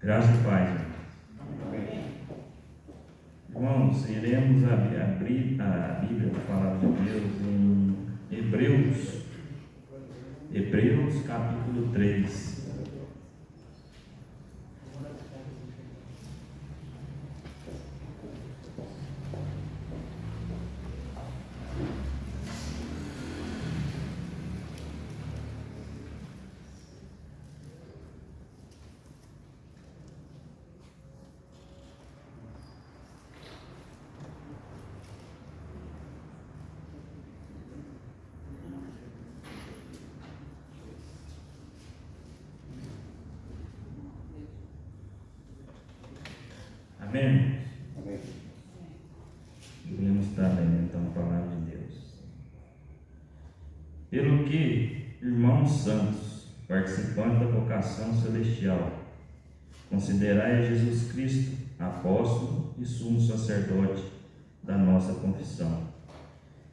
Graça e paz. Irmãos, iremos abrir a Bíblia, a palavra de Deus, em Hebreus capítulo 3. Amém? Amém. Iremos estar lendo então a palavra de Deus. Pelo que, irmãos santos, participantes da vocação celestial, considerai a Jesus Cristo, apóstolo e sumo sacerdote da nossa confissão,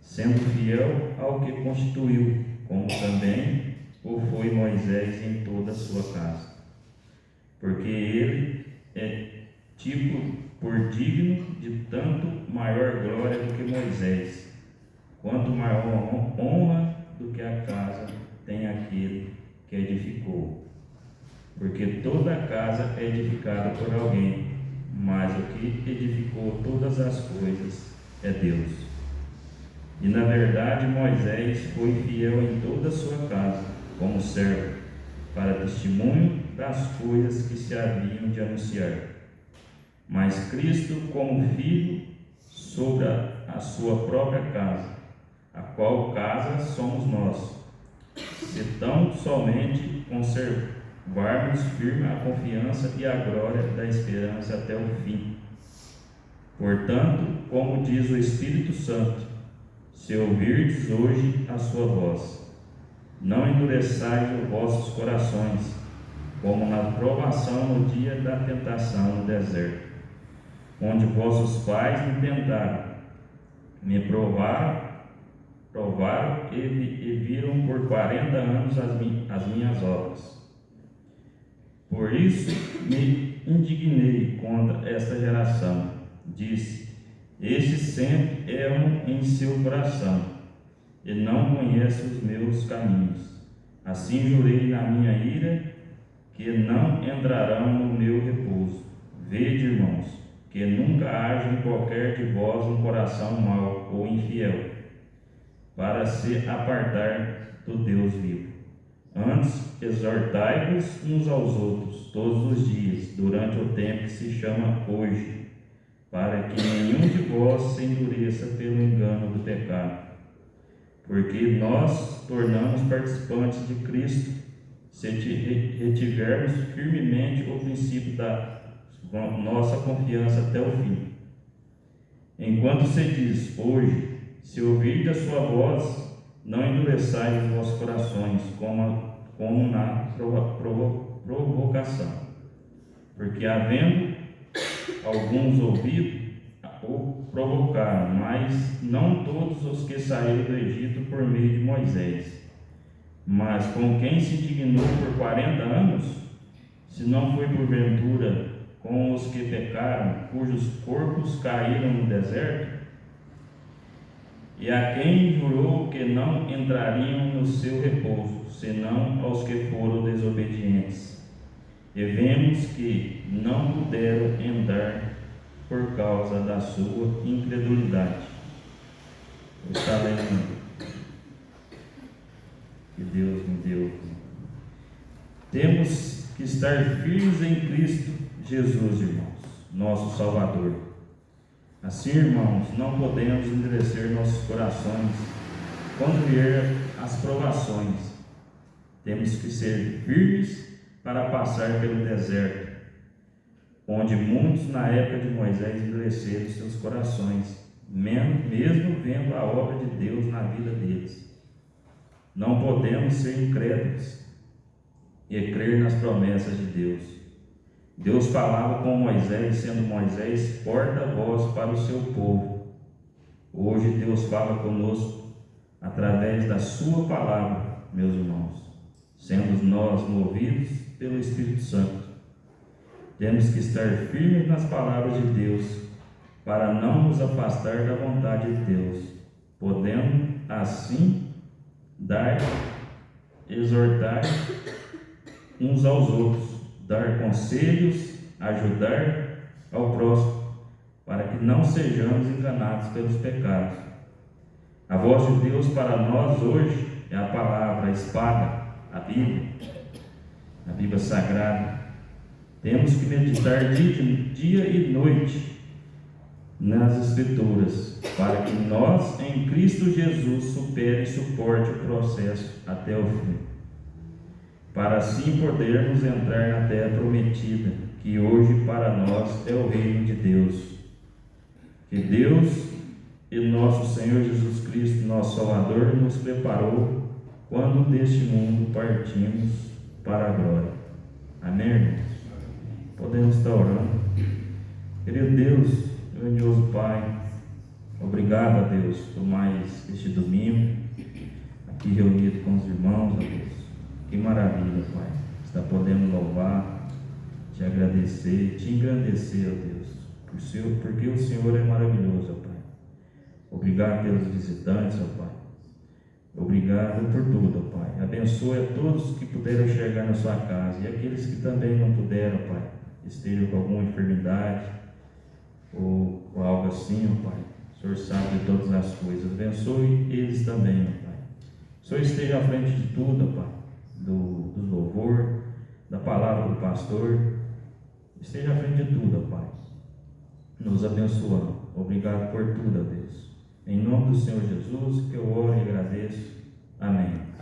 sendo fiel ao que constituiu, como também o foi Moisés em toda a sua casa. Porque ele é tipo por digno de tanto maior glória do que Moisés, quanto maior honra do que a casa tem aquele que edificou. Porque toda a casa é edificada por alguém, mas o que edificou todas as coisas é Deus. E na verdade Moisés foi fiel em toda a sua casa, como servo, para testemunho das coisas que se haviam de anunciar. Mas Cristo como filho sobre a sua própria casa, a qual casa somos nós, se tão somente conservarmos firme a confiança e a glória da esperança até o fim. Portanto, como diz o Espírito Santo, se ouvirdes hoje a sua voz, não endureçais os vossos corações, como na provação no dia da tentação no deserto, onde vossos pais me tentaram, me provaram e viram por 40 anos as minhas obras. Por isso me indignei contra esta geração. Disse: estes sempre erram em seu coração, e não conhecem os meus caminhos. Assim jurei na minha ira, que não entrarão no meu repouso. Vede, irmãos, que nunca haja em qualquer de vós um coração mau ou infiel, para se apartar do Deus vivo. Antes, exortai-vos uns aos outros todos os dias, durante o tempo que se chama hoje, para que nenhum de vós se endureça pelo engano do pecado. Porque nós tornamos participantes de Cristo, se retivermos firmemente o princípio da nossa confiança até o fim. Enquanto se diz hoje, se ouvirdes a sua voz, não endureçais os vossos corações, como na provocação. Porque havendo alguns ouvido, o provocaram, mas não todos os que saíram do Egito por meio de Moisés. Mas com quem se indignou por 40 anos, se não foi porventura com os que pecaram, cujos corpos caíram no deserto? E a quem jurou que não entrariam no seu repouso, senão aos que foram desobedientes? E vemos que não puderam entrar por causa da sua incredulidade. Está lendo que Deus me deu. Temos que estar firmes em Cristo Jesus, irmãos, nosso Salvador. Assim, irmãos, não podemos endurecer nossos corações quando vier as provações. Temos que ser firmes para passar pelo deserto, onde muitos na época de Moisés endureceram seus corações, mesmo vendo a obra de Deus na vida deles. Não podemos ser incrédulos e crer nas promessas de Deus. Deus falava com Moisés, sendo Moisés porta-voz para o seu povo. Hoje Deus fala conosco através da sua palavra, meus irmãos, sendo nós movidos pelo Espírito Santo. Temos que estar firmes nas palavras de Deus, para não nos afastar da vontade de Deus, podendo assim exortar uns aos outros, dar conselhos, ajudar ao próximo, para que não sejamos enganados pelos pecados. A voz de Deus para nós hoje é a palavra, a espada, a Bíblia Sagrada. Temos que meditar dia e noite nas Escrituras, para que nós, em Cristo Jesus, supere e suporte o processo até o fim, para assim podermos entrar na terra prometida, que hoje para nós é o reino de Deus. Que Deus e nosso Senhor Jesus Cristo, nosso Salvador, nos preparou quando deste mundo partimos para a glória. Amém, irmãos? Podemos estar orando. Querido Deus, grandioso Pai, obrigado a Deus por mais este domingo, aqui reunido com os irmãos, ó Deus. Que maravilha, Pai, está podendo louvar, te agradecer, te engrandecer, ó Deus, porque o Senhor é maravilhoso, ó Pai. Obrigado pelos visitantes, ó Pai. Obrigado por tudo, ó Pai. Abençoe a todos que puderam chegar na sua casa e aqueles que também não puderam, Pai, estejam com alguma enfermidade ou algo assim, ó Pai. O Senhor sabe de todas as coisas. Abençoe eles também, ó Pai. O Senhor esteja à frente de tudo, ó Pai, do louvor, da palavra do pastor. Esteja à frente de tudo, ó Pai, nos abençoando. Obrigado por tudo, ó Deus. Em nome do Senhor Jesus, que eu oro e agradeço. Amém.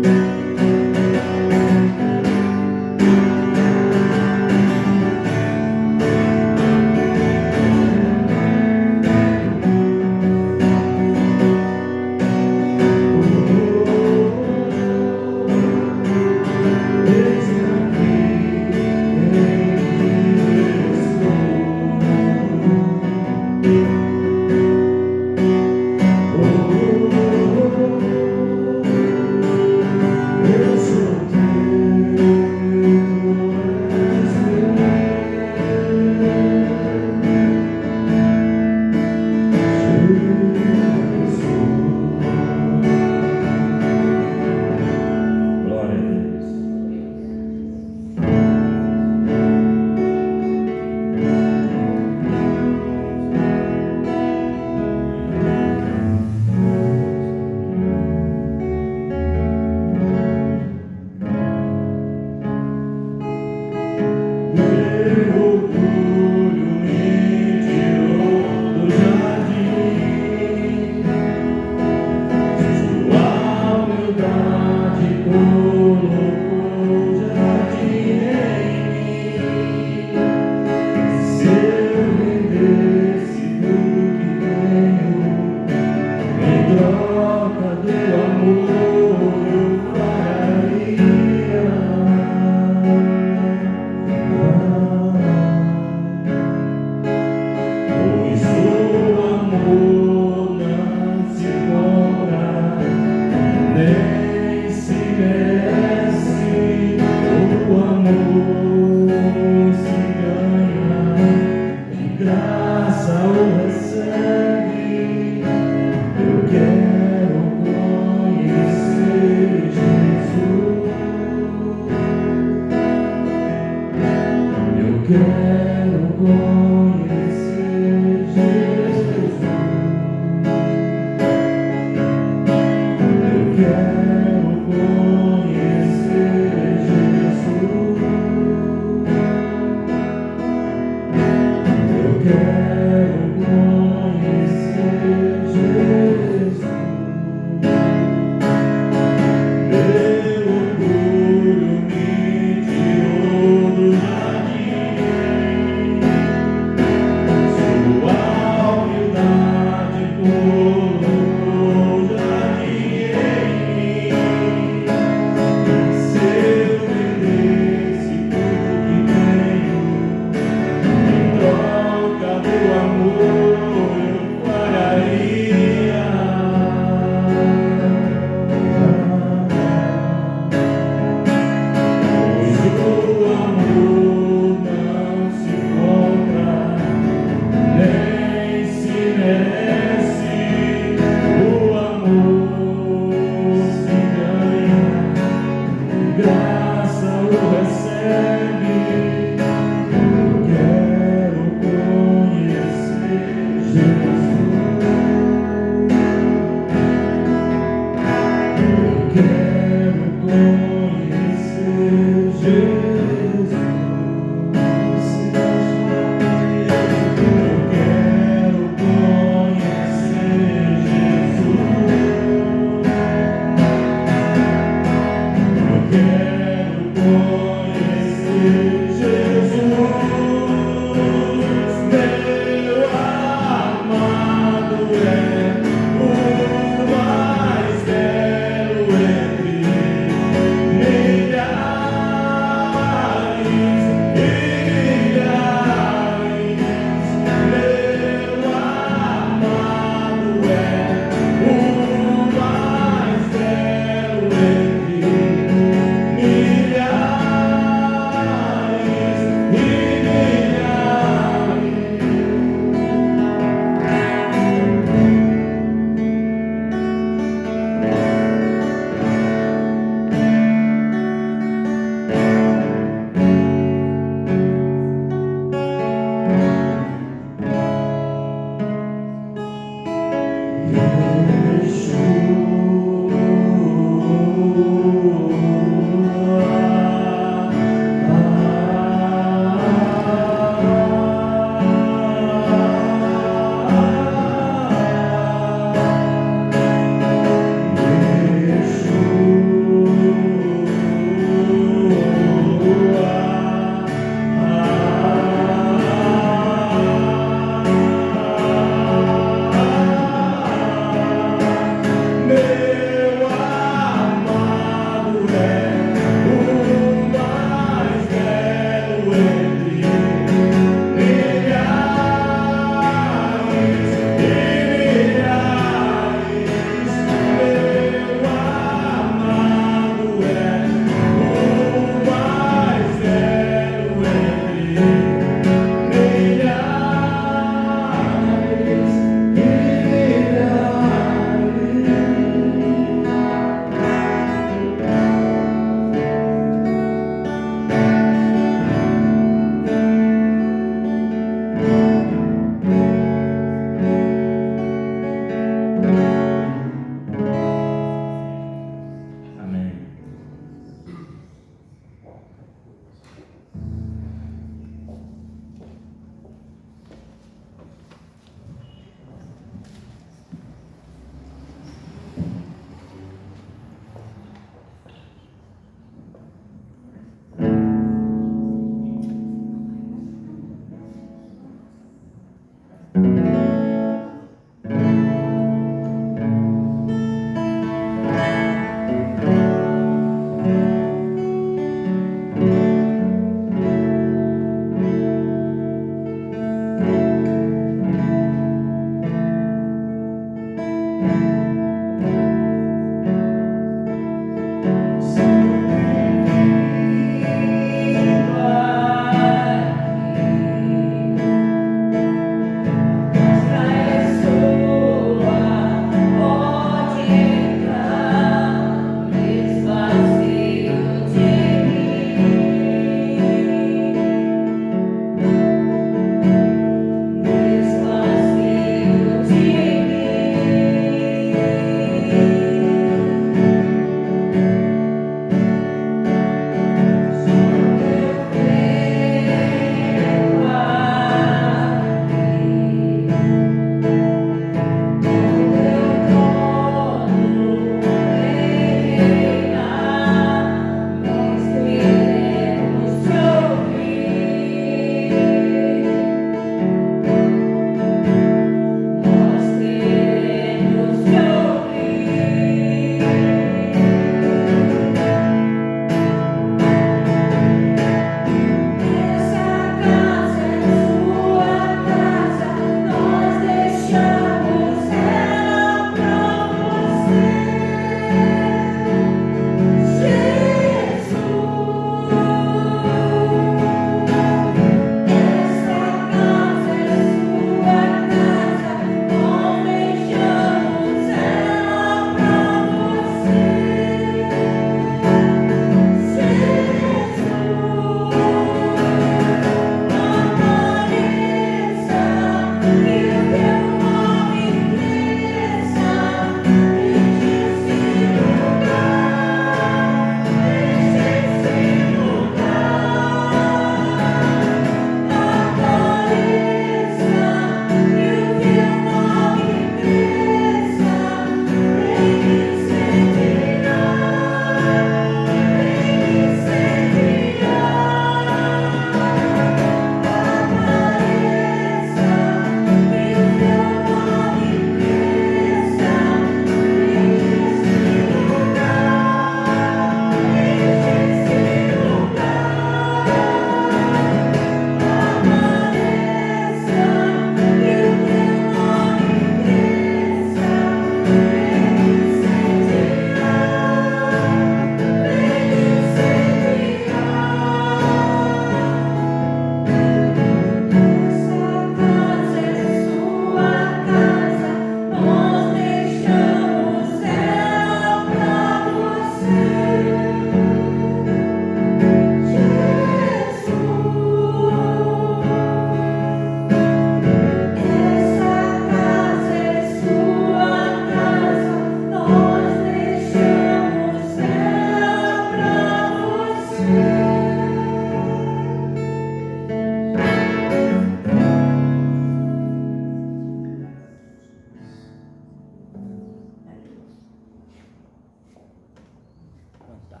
Tá.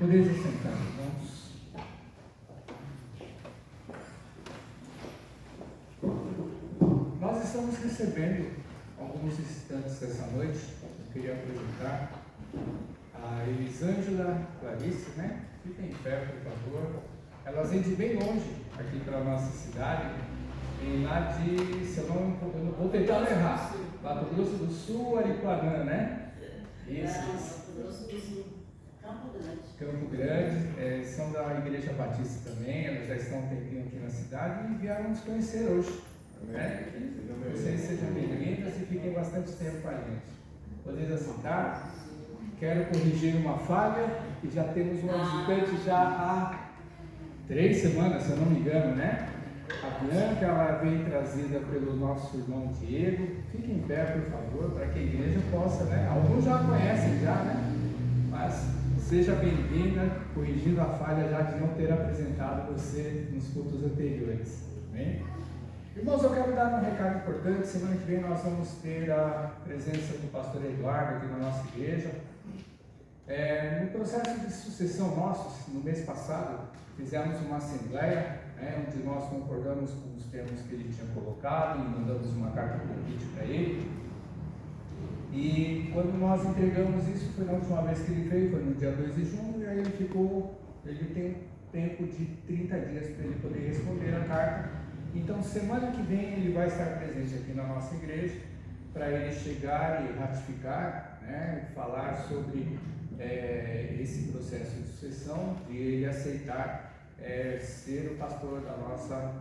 Podeis sentar, irmãos. Nós estamos recebendo alguns visitantes essa noite. Eu queria apresentar a Elisângela Clarice, né? Fiquem em pé, por favor. Elas vêm de bem longe aqui para a nossa cidade, em lá de, se eu não vou tentar errar, Mato Grosso do Sul, Aripuanã, né? Isso. Mato Grosso do Sul, Campo Grande. Campo Grande, são da Igreja Batista também, elas já estão um tempinho aqui na cidade e vieram nos conhecer hoje, Né? Vocês sejam bem-vindos e fiquem bastante tempo com a gente. Podemos assentar. Quero corrigir uma falha, que já temos uma visitante já há 3 semanas, se eu não me engano, né? A Bianca, ela veio trazida pelo nosso irmão Diego. Fique em pé, por favor, para que a igreja possa, né? Alguns já conhecem já, né? Mas seja bem-vinda, corrigindo a falha já de não ter apresentado você nos cultos anteriores. Amém? Irmãos, eu quero dar um recado importante. Semana que vem nós vamos ter a presença do pastor Eduardo aqui na nossa igreja. No processo de sucessão nosso, no mês passado, fizemos uma assembleia, onde nós concordamos com os termos que ele tinha colocado e mandamos uma carta de convite para ele. E quando nós entregamos isso, foi na última vez que ele veio, foi no dia 2 de junho, e aí ele tem tempo de 30 dias para ele poder responder a carta. Então, semana que vem ele vai estar presente aqui na nossa igreja, para ele chegar e ratificar, falar sobre esse processo de sucessão e ele aceitar ser o pastor da nossa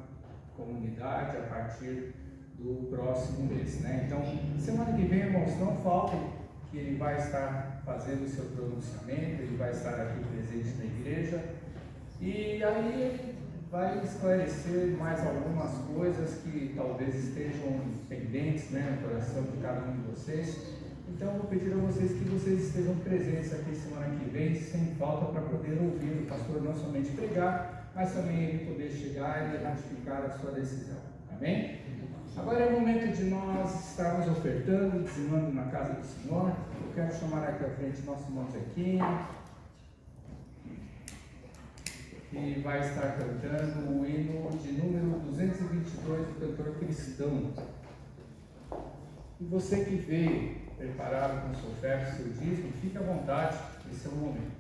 comunidade a partir do próximo mês, Então, semana que vem, irmãos, não faltem, que ele vai estar fazendo o seu pronunciamento, ele vai estar aqui presente na igreja, e aí ele vai esclarecer mais algumas coisas que talvez estejam pendentes, no coração de cada um de vocês. Então, eu vou pedir a vocês que vocês estejam presentes aqui semana que vem, sem falta, para poder ouvir o pastor não somente pregar, mas também ele poder chegar e ratificar a sua decisão. Amém? Agora é o momento de nós estarmos ofertando, dizimando na casa do Senhor. Eu quero chamar aqui à frente nosso irmão Zequinha, que vai estar cantando o hino de número 222 do cantor cristão. E você que veio preparado com sua oferta, seu dízimo, fique à vontade, esse é o momento.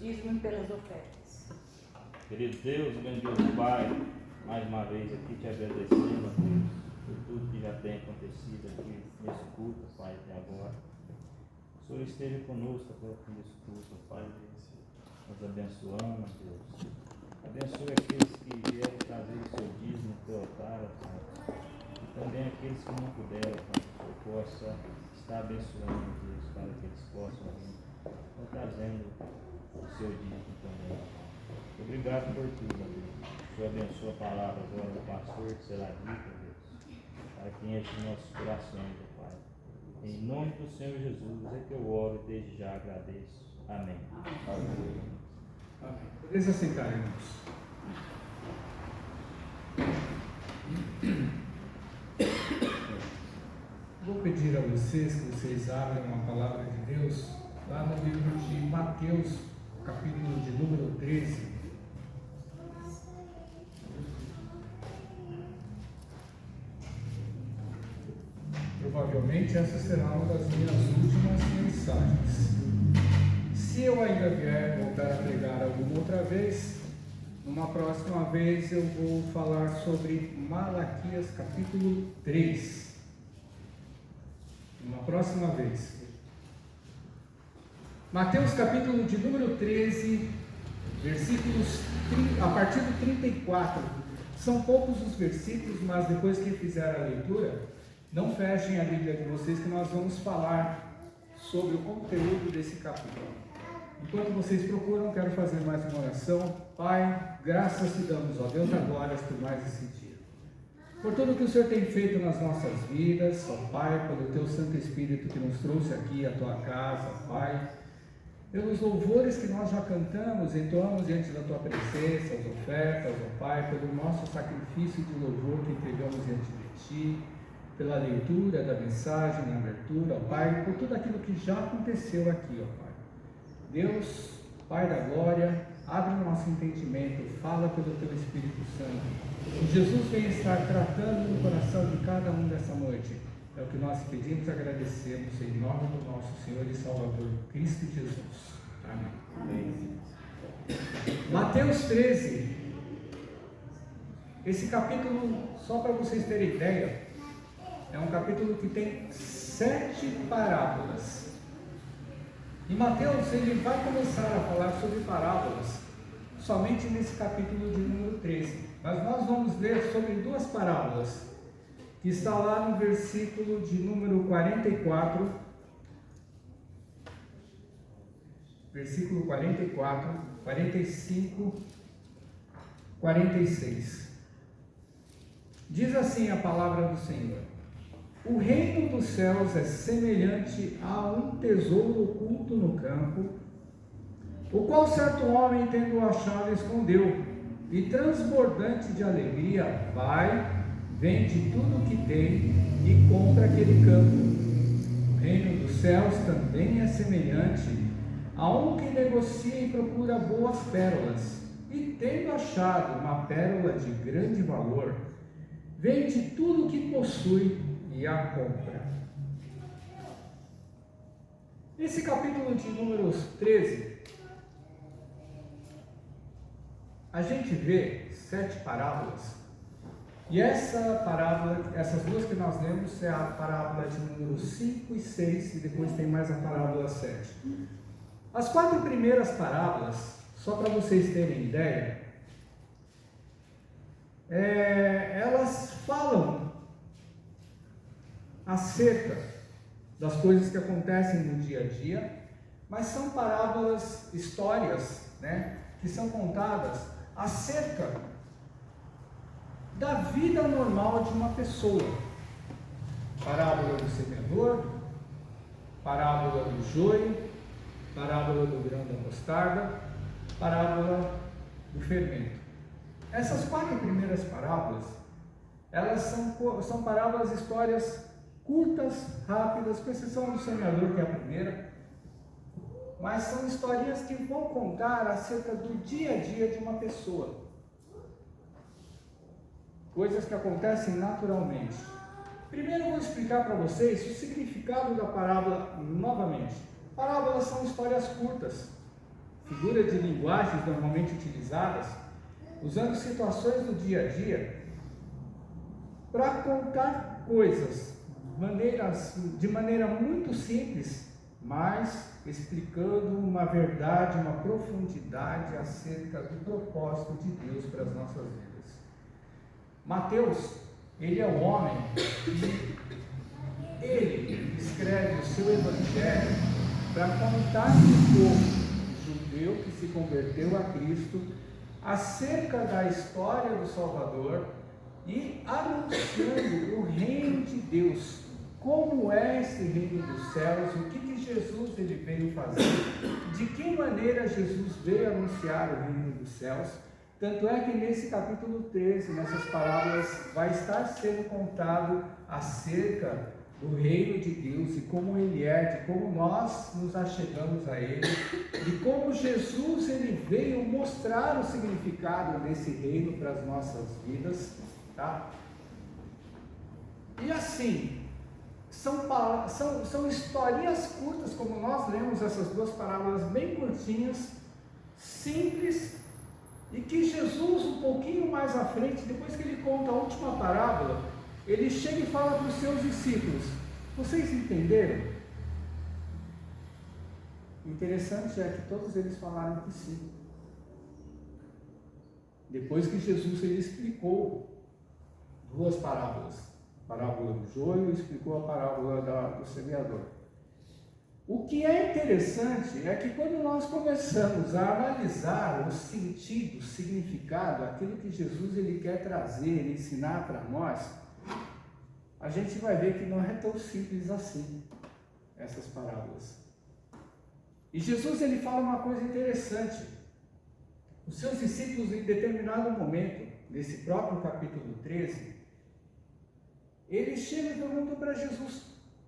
dízimos e pelas ofertas. Querido Deus, grandioso Pai, mais uma vez aqui te agradecendo, a Deus, por tudo que já tem acontecido aqui nesse culto, Pai, até agora. O Senhor esteja conosco até o fim desse culto, Pai, nos abençoando, Deus. Abençoe aqueles que vieram trazer o seu dízimo no teu altar, Pai. E também aqueles que não puderam, Pai, que o Senhor possa estar abençoando, Deus, para que eles possam vir trazendo o seu dízimo também. Obrigado por tudo, Deus. O Senhor abençoa a palavra agora do pastor que será dita, Deus, para que enche nossos corações, Pai. Em nome do Senhor Jesus é que eu oro e desde já agradeço. Amém. Amém. Podeis assentar, irmãos. Vou pedir a vocês que vocês abram a palavra de Deus lá no livro de Mateus, capítulo de número 13. Provavelmente essa será uma das minhas últimas mensagens. Se eu ainda vier voltar a pregar alguma outra vez, numa próxima vez eu vou falar sobre Malaquias capítulo 3. Uma próxima vez. Mateus capítulo de número 13, versículos a partir do 34. São poucos os versículos, mas depois que fizer a leitura, não fechem a Bíblia de vocês que nós vamos falar sobre o conteúdo desse capítulo. Enquanto vocês procuram, quero fazer mais uma oração. Pai, graças te damos, ó Deus da glória, por mais esse dia. Por tudo que o Senhor tem feito nas nossas vidas, ó Pai, pelo teu Santo Espírito que nos trouxe aqui à tua casa, Pai, pelos louvores que nós já cantamos, entoamos diante da tua presença, as ofertas, ó Pai, pelo nosso sacrifício de louvor que entregamos diante de ti, pela leitura da mensagem, na abertura, ó Pai, por tudo aquilo que já aconteceu aqui, ó Pai. Deus, Pai da glória, abre o nosso entendimento, fala pelo teu Espírito Santo. Que Jesus venha estar tratando no coração de cada um dessa noite. É o que nós pedimos e agradecemos em nome do nosso Senhor e Salvador Cristo Jesus. Amém. Mateus 13. Esse capítulo, só para vocês terem ideia, é um capítulo que tem 7 parábolas. E Mateus, ele vai começar a falar sobre parábolas somente nesse capítulo de número 13. Mas nós vamos ler sobre 2 parábolas, que está lá no versículo de número 44, versículo 44, 45, 46. Diz assim a palavra do Senhor: o reino dos céus é semelhante a um tesouro oculto no campo, o qual certo homem, tendo achado, escondeu, e transbordante de alegria, vai, vende tudo o que tem e compra aquele campo. O reino dos céus também é semelhante a um que negocia e procura boas pérolas, e tendo achado uma pérola de grande valor, vende tudo o que possui e a compra. Esse capítulo de números 13, a gente vê 7 parábolas, e essa parábola, essas 2 que nós lemos, é a parábola de números 5 e 6, e depois tem mais a parábola 7. As 4 primeiras parábolas, só para vocês terem ideia, elas falam acerca das coisas que acontecem no dia a dia, mas são parábolas, histórias, que são contadas acerca da vida normal de uma pessoa. Parábola do semeador, parábola do joio, parábola do grão da mostarda, parábola do fermento. Essas 4 primeiras parábolas, elas são parábolas, histórias curtas, rápidas, com exceção do semeador, que é a primeira, mas são historinhas que vão contar acerca do dia a dia de uma pessoa, coisas que acontecem naturalmente. Primeiro eu vou explicar para vocês o significado da parábola novamente. Parábolas são histórias curtas, figura de linguagens normalmente utilizadas, usando situações do dia a dia, para contar coisas de maneira muito simples, mas explicando uma verdade, uma profundidade acerca do propósito de Deus para as nossas vidas. Mateus, ele é um homem que ele escreve o seu evangelho para contar para o povo judeu que se converteu a Cristo acerca da história do Salvador e anunciando o reino de Deus, como é esse reino dos céus, o que Jesus ele veio fazer, de que maneira Jesus veio anunciar o reino dos céus. Tanto é que nesse capítulo 13, nessas parábolas, vai estar sendo contado acerca do reino de Deus e como ele é, de como nós nos achegamos a ele, de como Jesus ele veio mostrar o significado desse reino para as nossas vidas, tá? E assim, são historinhas curtas, como nós lemos essas duas parábolas bem curtinhas, simples, e que Jesus, um pouquinho mais à frente, depois que ele conta a última parábola, ele chega e fala para os seus discípulos: vocês entenderam? Interessante é que todos eles falaram que sim. Depois que Jesus ele explicou duas parábolas, a parábola do joio e explicou a parábola do semeador. O que é interessante é que quando nós começamos a analisar o sentido, o significado, aquilo que Jesus ele quer trazer, ensinar para nós, a gente vai ver que não é tão simples assim, essas parábolas. E Jesus ele fala uma coisa interessante. Os seus discípulos, em determinado momento, nesse próprio capítulo 13, eles chegam e perguntam para Jesus: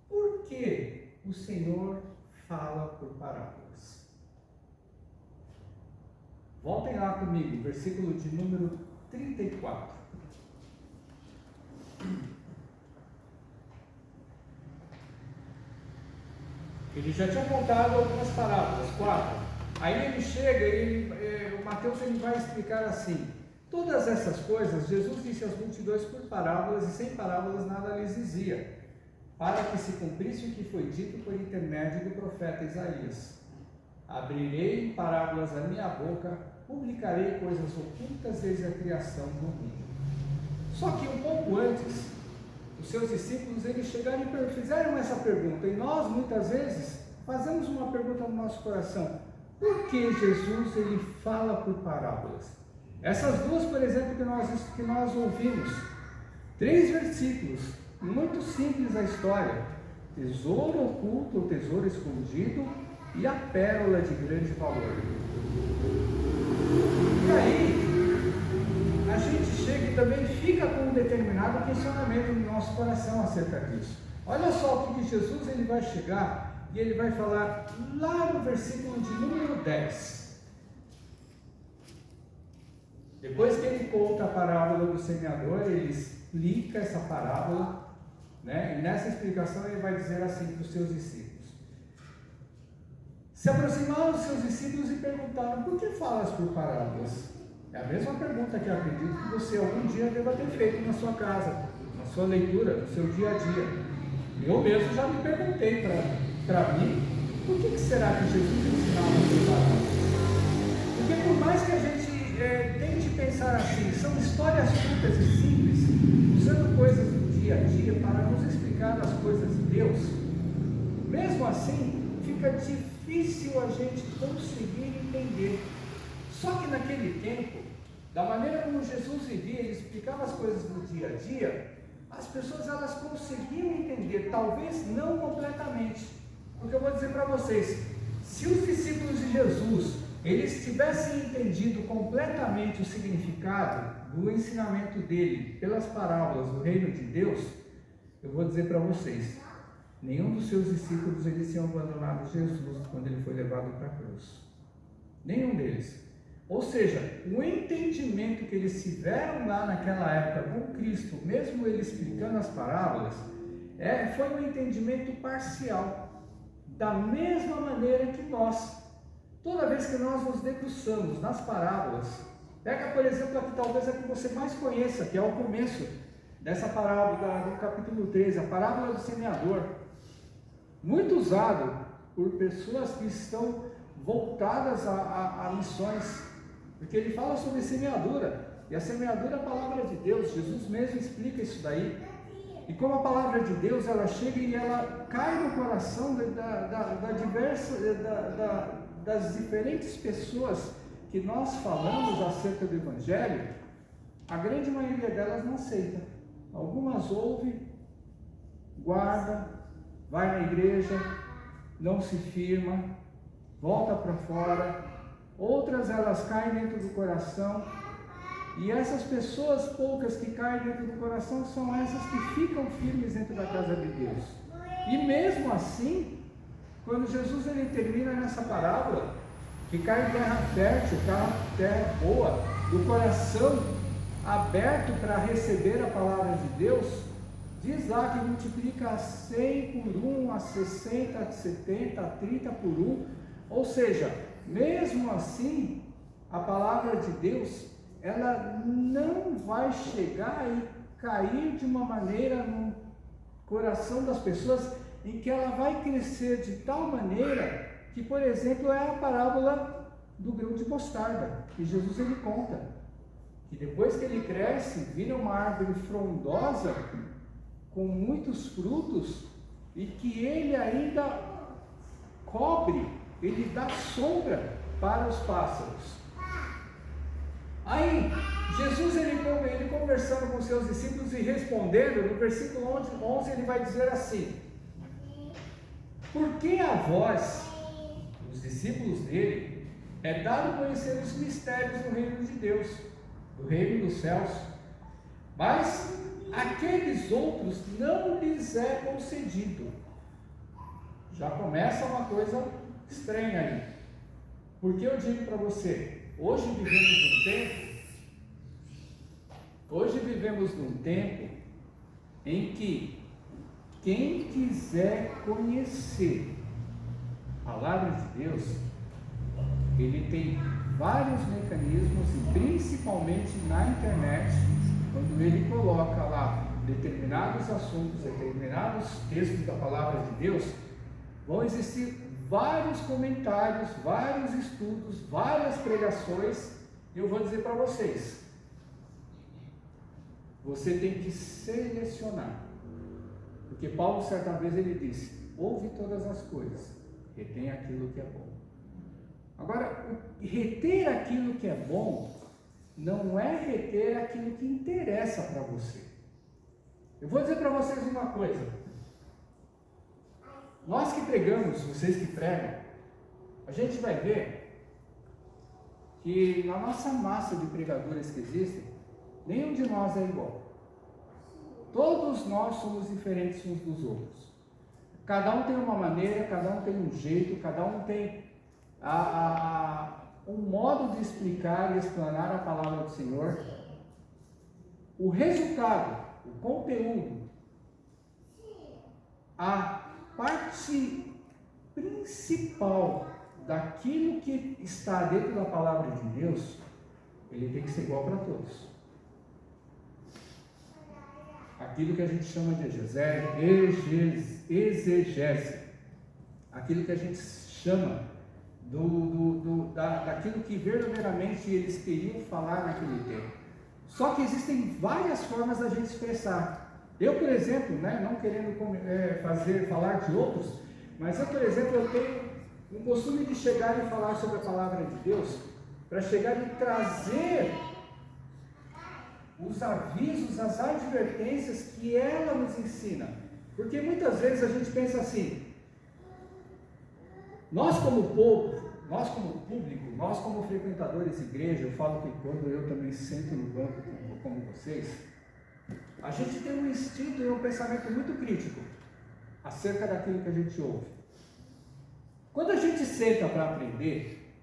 por que o Senhor fala por parábolas? Voltem lá comigo, versículo de número 34. Ele já tinha contado algumas parábolas, 4. Aí ele chega e o Mateus ele vai explicar assim: todas essas coisas Jesus disse às multidões por parábolas, e sem parábolas nada lhes dizia, para que se cumprisse o que foi dito por intermédio do profeta Isaías: abrirei em parábolas a minha boca, publicarei coisas ocultas desde a criação do mundo. Só que um pouco antes, os seus discípulos eles chegaram e fizeram essa pergunta, e nós muitas vezes fazemos uma pergunta no nosso coração: por que Jesus ele fala por parábolas? Essas duas, por exemplo, que nós ouvimos, 3 versículos, muito simples a história: tesouro oculto ou tesouro escondido e a pérola de grande valor. E aí a gente chega e também fica com um determinado questionamento no nosso coração acerca disso. Olha só o que Jesus ele vai chegar e ele vai falar lá no versículo de número 10. Depois que ele conta a parábola do semeador, ele explica essa parábola, né? E nessa explicação ele vai dizer assim para os seus discípulos: se aproximaram dos seus discípulos e perguntaram: por que falas por parábolas? É a mesma pergunta que eu acredito que você algum dia deva ter feito na sua casa, na sua leitura, no seu dia a dia. Eu mesmo já me perguntei para mim: por que será que Jesus ensinava por parábolas? Porque por mais que a gente tente pensar assim, são histórias curtas e simples, usando coisas do dia a dia para nos explicar as coisas de Deus, mesmo assim fica difícil a gente conseguir entender. Só que naquele tempo, da maneira como Jesus vivia, ele explicava as coisas do dia a dia, as pessoas elas conseguiam entender, talvez não completamente, porque eu vou dizer para vocês, se os discípulos de Jesus eles tivessem entendido completamente o significado do ensinamento dele pelas parábolas do reino de Deus, eu vou dizer para vocês, nenhum dos seus discípulos eles tinham abandonado Jesus quando ele foi levado para a cruz. Nenhum deles. Ou seja, o entendimento que eles tiveram lá naquela época com Cristo, mesmo ele explicando as parábolas, foi um entendimento parcial, da mesma maneira que nós Toda vez que nós nos debruçamos nas parábolas, pega, por exemplo, aqui, talvez a que você mais conheça, que é o começo dessa parábola do capítulo 13, a parábola do semeador, muito usado por pessoas que estão voltadas a missões, porque ele fala sobre semeadura, e a semeadura é a palavra de Deus. Jesus mesmo explica isso daí, e como a palavra de Deus, ela chega e ela cai no coração das diferentes pessoas que nós falamos acerca do Evangelho, a grande maioria delas não aceita. Algumas ouvem, guarda, vai na igreja, não se firma, volta para fora. Outras, elas caem dentro do coração, e essas pessoas poucas que caem dentro do coração são essas que ficam firmes dentro da casa de Deus. E mesmo assim, quando Jesus ele termina nessa parábola, que cai em terra fértil, terra boa, do coração aberto para receber a palavra de Deus, diz lá que multiplica a 100 por 1, a 60, a 70, a 30 por 1, ou seja, mesmo assim, a palavra de Deus, ela não vai chegar e cair de uma maneira no coração das pessoas, em que ela vai crescer de tal maneira que, por exemplo, é a parábola do grão de mostarda, que Jesus ele conta, que depois que ele cresce, vira uma árvore frondosa, com muitos frutos, e que ele ainda cobre, ele dá sombra para os pássaros. Aí, Jesus ele conversando com seus discípulos e respondendo, no versículo 11 ele vai dizer assim: por que a vós, os discípulos dele, é dado conhecer os mistérios do reino de Deus, do reino dos céus, mas aqueles outros não lhes é concedido? Já começa uma coisa estranha aí, porque eu digo para você, hoje vivemos num tempo em que quem quiser conhecer a palavra de Deus, ele tem vários mecanismos, e principalmente na internet, quando ele coloca lá determinados assuntos, determinados textos da palavra de Deus, vão existir vários comentários, vários estudos, várias pregações. E eu vou dizer para vocês, você tem que selecionar, porque Paulo certa vez ele disse: ouve todas as coisas, retém aquilo que é bom. Agora, reter aquilo que é bom não é reter aquilo que interessa para você. Eu vou dizer para vocês uma coisa, nós que pregamos, vocês que pregam, a gente vai ver que na nossa massa de pregadores que existem, nenhum de nós é igual. Todos nós somos diferentes uns dos outros. Cada um tem uma maneira, cada um tem um jeito, cada um tem um modo de explicar e explanar a palavra do Senhor. O resultado, o conteúdo, a parte principal daquilo que está dentro da palavra de Deus, ele tem que ser igual para todos. Aquilo que a gente chama de exegese, aquilo que a gente chama daquilo que verdadeiramente eles queriam falar naquele tempo. Só que existem várias formas da gente expressar. Eu, por exemplo, não querendo falar de outros, mas eu, por exemplo, eu tenho o costume de chegar e falar sobre a palavra de Deus, para chegar e trazer os avisos, as advertências que ela nos ensina. Porque muitas vezes a gente pensa assim, nós como povo, nós como público, nós como frequentadores de igreja, eu falo que quando eu também sento no banco como vocês, a gente tem um instinto e um pensamento muito crítico acerca daquilo que a gente ouve. Quando a gente senta para aprender,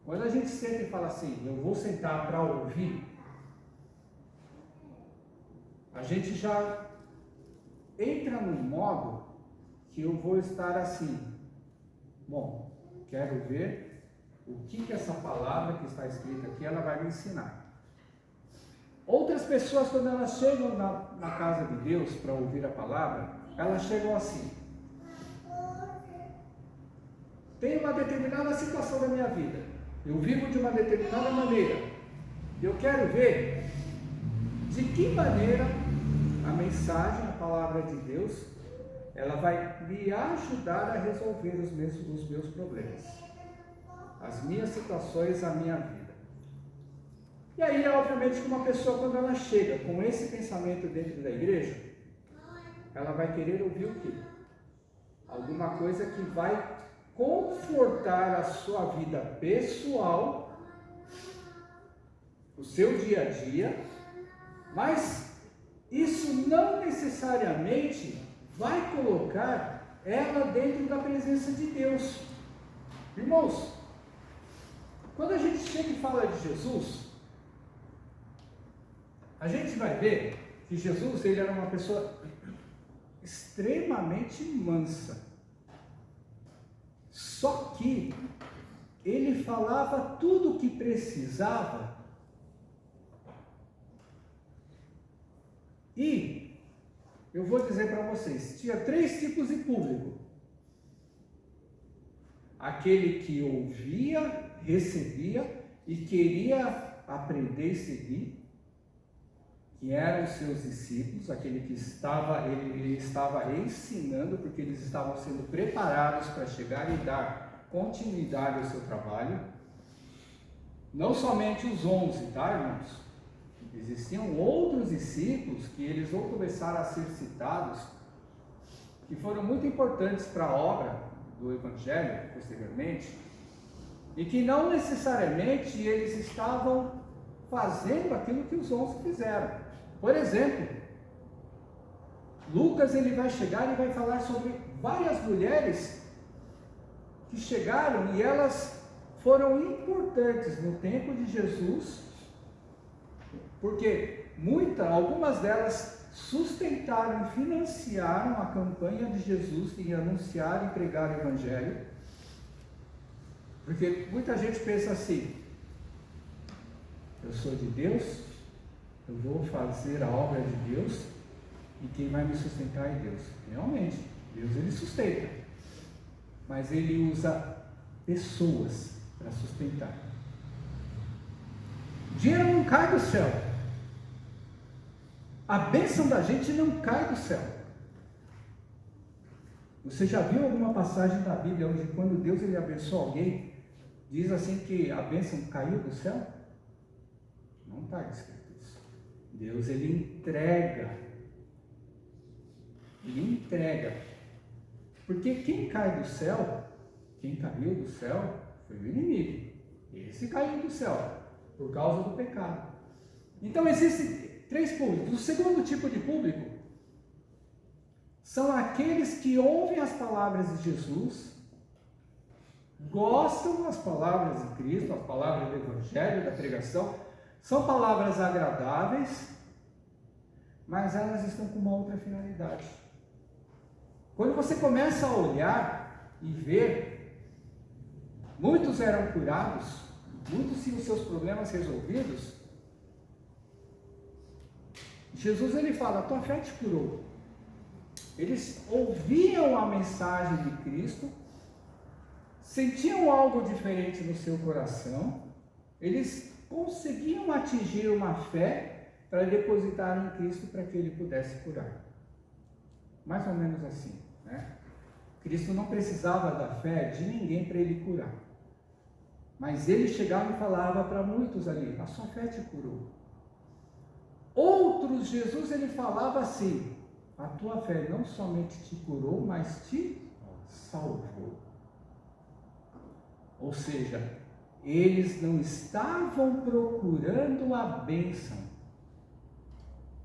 quando a gente senta e fala assim, eu vou sentar para ouvir, a gente já entra num modo que eu vou estar assim, bom, quero ver o que essa palavra que está escrita aqui, ela vai me ensinar. Outras pessoas, quando elas chegam na casa de Deus para ouvir a palavra, elas chegam assim: tem uma determinada situação da minha vida, eu vivo de uma determinada maneira, eu quero ver de que maneira a mensagem, a palavra de Deus, ela vai me ajudar a resolver os meus problemas, as minhas situações, a minha vida. E aí, obviamente, que uma pessoa, quando ela chega com esse pensamento dentro da igreja, ela vai querer ouvir o quê? Alguma coisa que vai confortar a sua vida pessoal, o seu dia a dia, mas isso não necessariamente vai colocar ela dentro da presença de Deus. Irmãos, quando a gente chega e fala de Jesus, a gente vai ver que Jesus, ele era uma pessoa extremamente mansa. Só que ele falava tudo o que precisava. E eu vou dizer para vocês, tinha 3 tipos de público: aquele que ouvia, recebia e queria aprender e seguir, que eram os seus discípulos, aquele que ele estava ensinando, porque eles estavam sendo preparados para chegar e dar continuidade ao seu trabalho. Não somente os 11, tá, irmãos? Existiam outros discípulos que eles vão começar a ser citados, que foram muito importantes para a obra do Evangelho, posteriormente, e que não necessariamente eles estavam fazendo aquilo que os 11 fizeram. Por exemplo, Lucas, ele vai chegar e vai falar sobre várias mulheres que chegaram e elas foram importantes no tempo de Jesus, porque algumas delas sustentaram e financiaram a campanha de Jesus em anunciar e pregar o Evangelho. Porque muita gente pensa assim: eu sou de Deus, eu vou fazer a obra de Deus e quem vai me sustentar é Deus. Realmente, Deus ele sustenta, mas ele usa pessoas para sustentar. O dinheiro não cai do céu, a bênção da gente não cai do céu. Você já viu alguma passagem da Bíblia onde, quando Deus ele abençoa alguém, diz assim que a bênção caiu do céu? Não está escrito isso. Deus ele entrega. Ele entrega. Porque quem cai do céu, quem caiu do céu, foi o inimigo. Esse caiu do céu por causa do pecado. Então existem 3 públicos. O segundo tipo de público são aqueles que ouvem as palavras de Jesus, gostam das palavras de Cristo, as palavras do Evangelho, da pregação, são palavras agradáveis, mas elas estão com uma outra finalidade. Quando você começa a olhar e ver, muitos eram curados, muitos tinham seus problemas resolvidos. Jesus ele fala: a tua fé te curou. Eles ouviam a mensagem de Cristo, sentiam algo diferente no seu coração, eles conseguiam atingir uma fé para depositar em Cristo para que ele pudesse curar. Mais ou menos assim, né? Cristo não precisava da fé de ninguém para ele curar, mas ele chegava e falava para muitos ali: a sua fé te curou. Outros, Jesus ele falava assim: a tua fé não somente te curou, mas te salvou. Ou seja, eles não estavam procurando a bênção.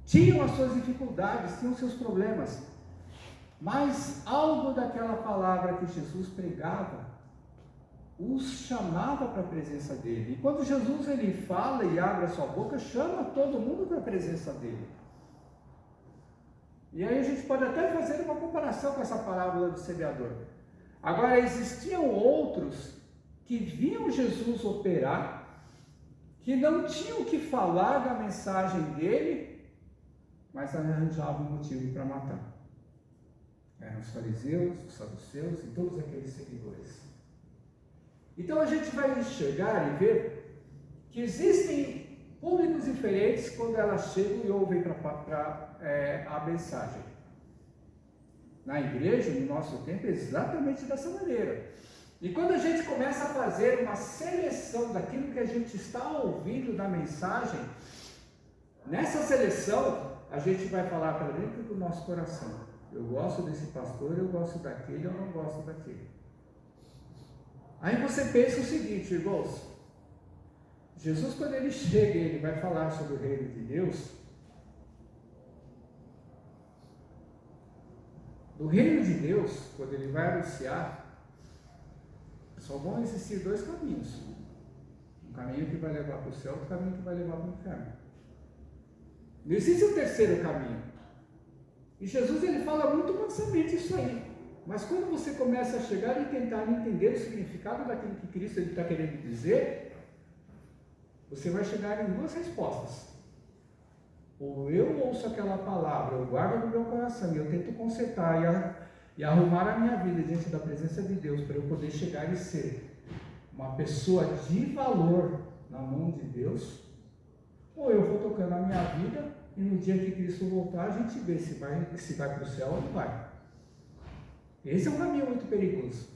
Tinham as suas dificuldades, tinham seus problemas, mas algo daquela palavra que Jesus pregava os chamava para a presença dele. E quando Jesus ele fala e abre a sua boca, chama todo mundo para a presença dele. E aí a gente pode até fazer uma comparação com essa parábola do semeador. Agora, existiam outros que viam Jesus operar, que não tinham o que falar da mensagem dele, mas arranjavam um motivo para matar. Eram os fariseus, os saduceus e todos aqueles seguidores. Então a gente vai enxergar e ver que existem públicos diferentes quando elas chegam e ouvem a mensagem. Na igreja, no nosso tempo, é exatamente dessa maneira. E quando a gente começa a fazer uma seleção daquilo que a gente está ouvindo da mensagem, nessa seleção, a gente vai falar para dentro do nosso coração. Eu gosto desse pastor, eu gosto daquele, eu não gosto daquele. Aí você pensa o seguinte, irmãos, Jesus, quando ele chega e ele vai falar sobre o reino de Deus, do reino de Deus, quando ele vai anunciar, só vão existir dois caminhos. Um caminho que vai levar para o céu, outro caminho que vai levar para o inferno. Não existe um terceiro caminho. E Jesus ele fala muito mansamente isso aí. Mas quando você começa a chegar e tentar entender o significado daquilo que Cristo está querendo dizer, você vai chegar em duas respostas. Ou eu ouço aquela palavra, eu guardo no meu coração e eu tento consertar e arrumar a minha vida diante da presença de Deus para eu poder chegar e ser uma pessoa de valor na mão de Deus, ou eu vou tocando a minha vida e no dia que Cristo voltar a gente vê se vai para o céu ou não vai. Esse é um caminho muito perigoso.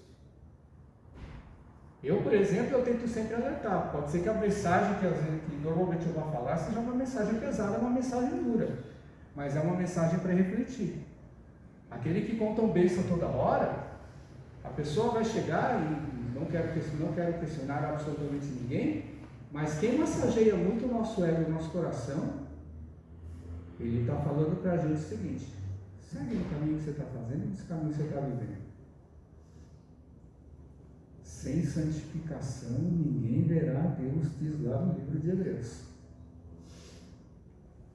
Eu, por exemplo, eu tento sempre alertar. Pode ser que a mensagem que normalmente eu vou falar seja uma mensagem pesada, uma mensagem dura, mas é uma mensagem para refletir. Aquele que conta um bênção toda hora, a pessoa vai chegar e não quero questionar absolutamente ninguém, mas quem massageia muito o nosso ego e o nosso coração, ele está falando para a gente o seguinte: segue no caminho que você está fazendo, nesse caminho que você está vivendo. Sem santificação ninguém verá a Deus, diz lá no livro de Hebreus.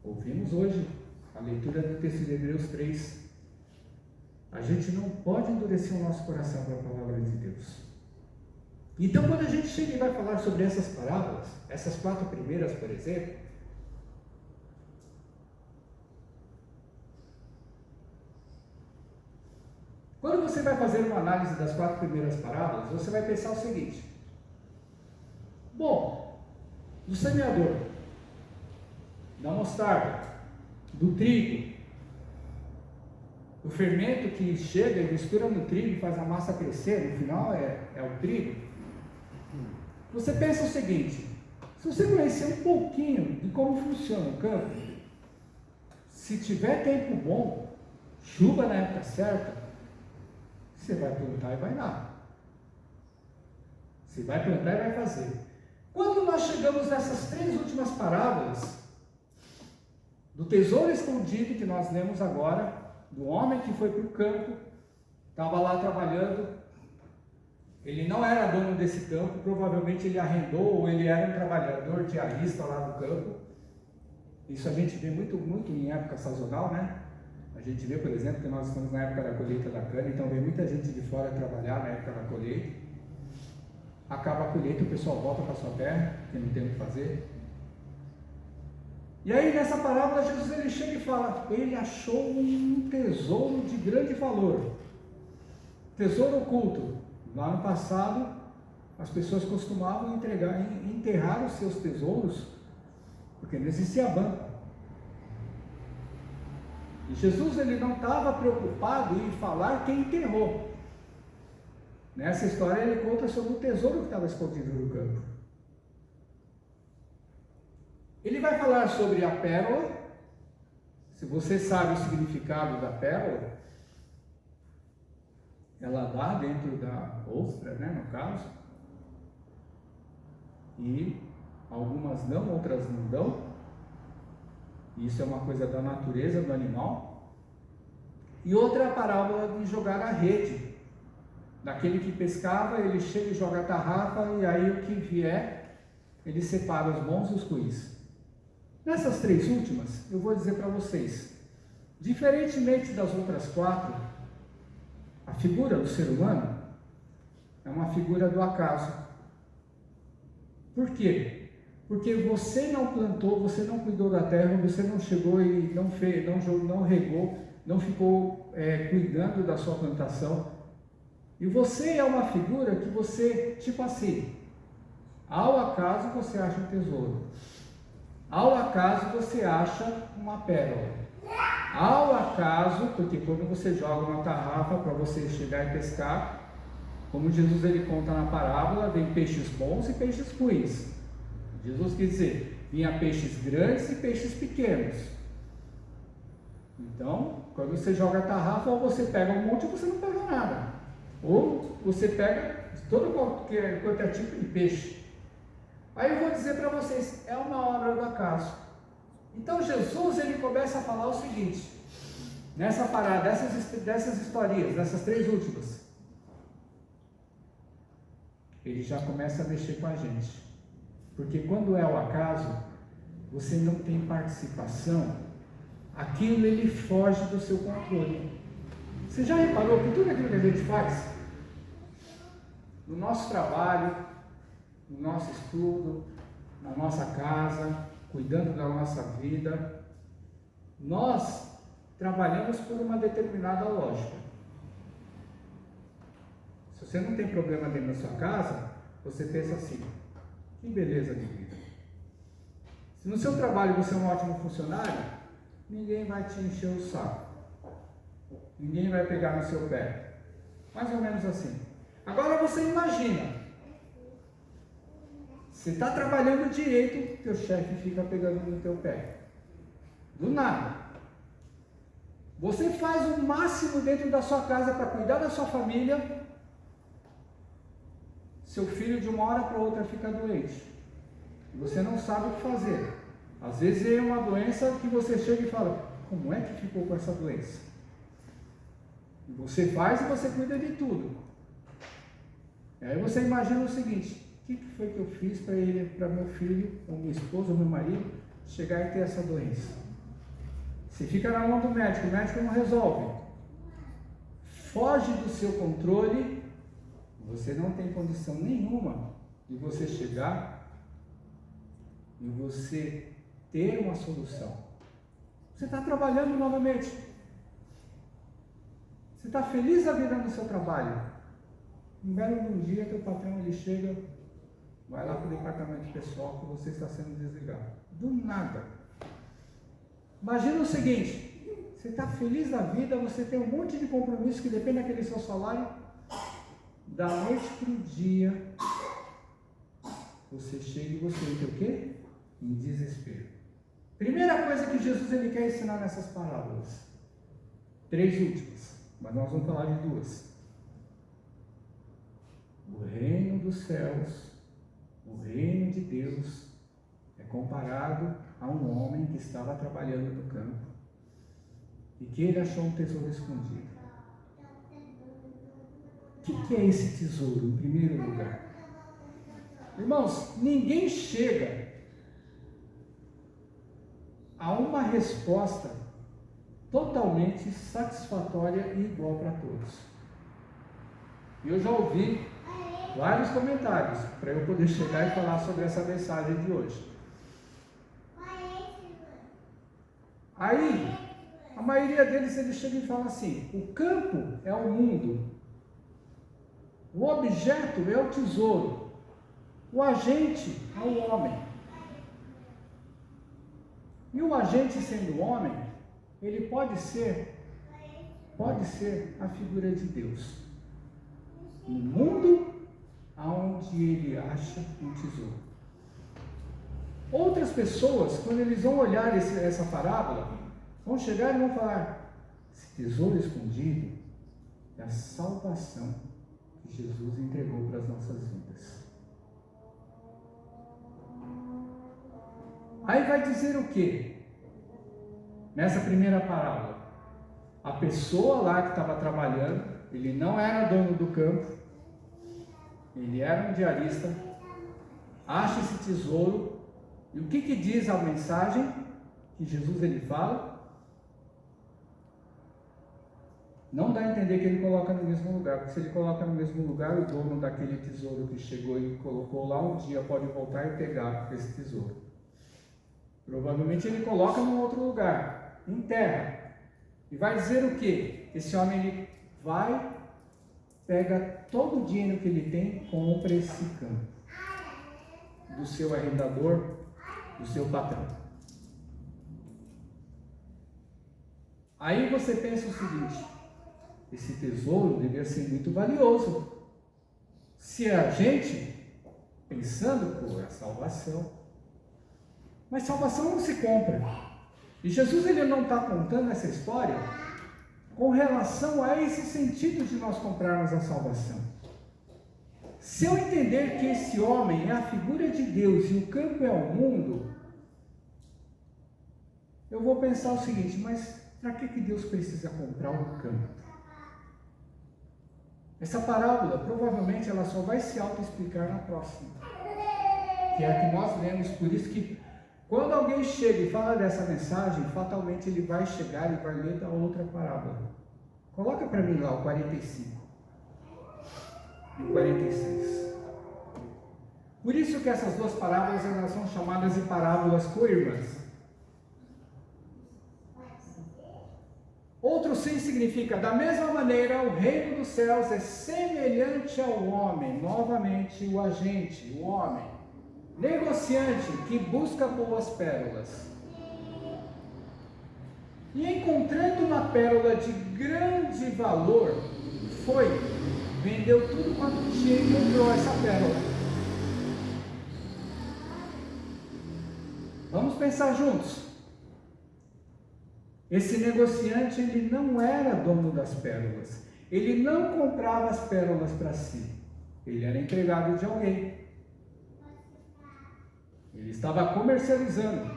Ouvimos hoje a leitura do texto de Hebreus 3. A gente não pode endurecer o nosso coração para a palavra de Deus. Então, quando a gente chega e vai falar sobre essas parábolas, essas 4 primeiras, por exemplo, quando você vai fazer uma análise das 4 primeiras parábolas, você vai pensar o seguinte: bom, do semeador, da mostarda, do trigo, o fermento que chega e mistura no trigo e faz a massa crescer, no final é o trigo. Você pensa o seguinte: se você conhecer um pouquinho de como funciona o campo, se tiver tempo bom, chuva na época certa, você vai plantar e vai dar. Você vai plantar e vai fazer. Quando nós chegamos nessas 3 últimas parábolas, do tesouro escondido que nós lemos agora, do homem que foi para o campo, estava lá trabalhando, ele não era dono desse campo, provavelmente ele arrendou ou ele era um trabalhador diarista lá no campo. Isso a gente vê muito em época sazonal, né? A gente vê, por exemplo, que nós estamos na época da colheita da cana, então vem muita gente de fora trabalhar na época da colheita. Acaba a colheita, o pessoal volta para a sua terra, que não tem o que fazer. E aí nessa parábola Jesus ele chega e fala: ele achou um tesouro de grande valor, tesouro oculto. Lá no passado as pessoas costumavam enterrar os seus tesouros, porque não existia banco. E Jesus ele não estava preocupado em falar quem enterrou. Nessa história ele conta sobre o tesouro que estava escondido no campo. Ele vai falar sobre a pérola. Se você sabe o significado da pérola, ela dá dentro da ostra, né, no caso. E algumas não, outras não dão. Isso é uma coisa da natureza do animal. E outra é a parábola de jogar a rede. Daquele que pescava, ele chega e joga a tarrafa, e aí o que vier, ele separa os bons e os ruins. Nessas 3 últimas, eu vou dizer para vocês, diferentemente das outras 4, a figura do ser humano é uma figura do acaso. Por quê? Porque você não plantou, você não cuidou da terra, você não chegou e não fez, não regou, não ficou cuidando da sua plantação. E você é uma figura que você, tipo assim, ao acaso você acha um tesouro. Ao acaso você acha uma pérola. Ao acaso, porque quando você joga uma tarrafa para você chegar e pescar, como Jesus ele conta na parábola, vem peixes bons e peixes ruins. Jesus quer dizer, vinha peixes grandes e peixes pequenos. Então, quando você joga a tarrafa, ou você pega um monte ou você não pega nada. Ou você pega todo qualquer tipo de peixe. Aí eu vou dizer para vocês, é uma obra do acaso. Então Jesus ele começa a falar o seguinte, nessa parada, dessas historinhas, dessas 3 últimas, ele já começa a mexer com a gente, porque quando é o acaso, você não tem participação, aquilo ele foge do seu controle. Você já reparou que tudo aquilo que a gente faz, no nosso trabalho, no nosso estudo, na nossa casa, cuidando da nossa vida, nós trabalhamos por uma determinada lógica. Se você não tem problema dentro da sua casa, você pensa assim, que beleza de vida. Se no seu trabalho você é um ótimo funcionário, ninguém vai te encher o saco. Ninguém vai pegar no seu pé. Mais ou menos assim. Agora você imagina, você está trabalhando direito, teu chefe fica pegando no teu pé. Do nada. Você faz o máximo dentro da sua casa para cuidar da sua família. Seu filho de uma hora para outra fica doente. Você não sabe o que fazer. Às vezes é uma doença que você chega e fala, como é que ficou com essa doença? E você faz e você cuida de tudo. E aí você imagina o seguinte, o que foi que eu fiz para meu filho, ou minha esposa, ou meu marido, chegar e ter essa doença? Você fica na mão do médico, o médico não resolve. Foge do seu controle, você não tem condição nenhuma de você chegar e você ter uma solução. Você está trabalhando novamente. Você está feliz da vida no seu trabalho. Um belo dia, teu patrão ele chega, vai lá para o departamento pessoal que você está sendo desligado. Do nada. Imagina o seguinte, você está feliz da vida, você tem um monte de compromisso que depende daquele seu salário. Da noite para o dia, você chega e você entra o quê? Em desespero. Primeira coisa que Jesus ele quer ensinar nessas parábolas. 3 últimas, mas nós vamos falar de 2. O reino dos céus, o reino de Deus, é comparado a um homem que estava trabalhando no campo e que ele achou um tesouro escondido. O que é esse tesouro, em primeiro lugar? Irmãos, ninguém chega a uma resposta totalmente satisfatória e igual para todos. Eu já ouvi vários comentários para eu poder chegar e falar sobre essa mensagem de hoje. Aí, a maioria deles eles chegam e falam assim: o campo é o mundo, o objeto é o tesouro, o agente é o homem. E o agente sendo homem, ele pode ser a figura de Deus. No mundo aonde ele acha um tesouro. Outras pessoas, quando eles vão olhar essa parábola, vão chegar e vão falar: esse tesouro escondido é a salvação que Jesus entregou para as nossas vidas. Aí vai dizer o quê? Nessa primeira parábola, a pessoa lá que estava trabalhando, ele não era dono do campo, ele era um diarista, acha esse tesouro, e o que diz a mensagem que Jesus ele fala? Não dá a entender que ele coloca no mesmo lugar, porque se ele coloca no mesmo lugar, o dono daquele tesouro que chegou e colocou lá um dia pode voltar e pegar esse tesouro. Provavelmente ele coloca num outro lugar, em terra. E vai dizer o quê? Esse homem ele vai, pega todo o dinheiro que ele tem, compra esse campo do seu arrendador, do seu patrão. Aí você pensa o seguinte: esse tesouro devia ser muito valioso. Se a gente, pensando por a salvação, mas salvação não se compra. E Jesus ele não está contando essa história com relação a esse sentido de nós comprarmos a salvação. Se eu entender que esse homem é a figura de Deus e o campo é o mundo, eu vou pensar o seguinte: mas para que Deus precisa comprar um campo? Essa parábola, provavelmente, ela só vai se auto-explicar na próxima, que é a que nós lemos. Por isso que, quando alguém chega e fala dessa mensagem, fatalmente ele vai chegar e vai ler da outra parábola. Coloca para mim lá o 45 e o 46. Por isso que essas duas parábolas elas são chamadas de parábolas co-irmãs. Outro sim significa: da mesma maneira, o reino dos céus é semelhante ao homem, novamente o agente, o homem, negociante que busca boas pérolas. E encontrando uma pérola de grande valor, foi, vendeu tudo quanto tinha e comprou essa pérola. Vamos pensar juntos. Esse negociante, ele não era dono das pérolas. Ele não comprava as pérolas para si. Ele era empregado de alguém. Ele estava comercializando.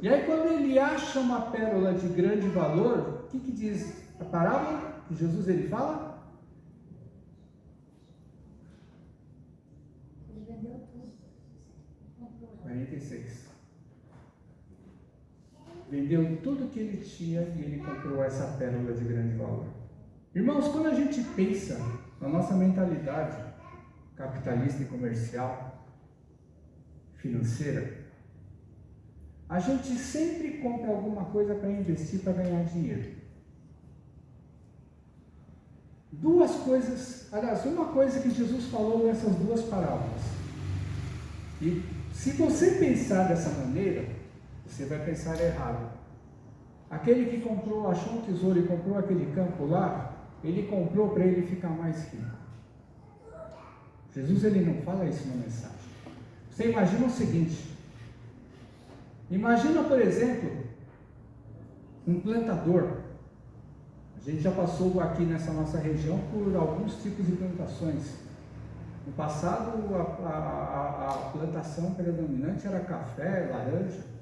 E aí, quando ele acha uma pérola de grande valor, o que diz a parábola que Jesus ele fala? Ele vendeu tudo. 46. Vendeu tudo que ele tinha e ele comprou essa pérola de grande valor. Irmãos, quando a gente pensa na nossa mentalidade capitalista e comercial, financeira, a gente sempre compra alguma coisa para investir, para ganhar dinheiro. Duas coisas, aliás, uma coisa que Jesus falou nessas duas parábolas. E se você pensar dessa maneira, você vai pensar errado. Aquele que comprou, achou um tesouro e comprou aquele campo lá, ele comprou para ele ficar mais rico. Jesus ele não fala isso na mensagem. Você imagina o seguinte: imagina, por exemplo, um plantador. A gente já passou aqui nessa nossa região por alguns tipos de plantações. No passado, a plantação predominante era café, laranja.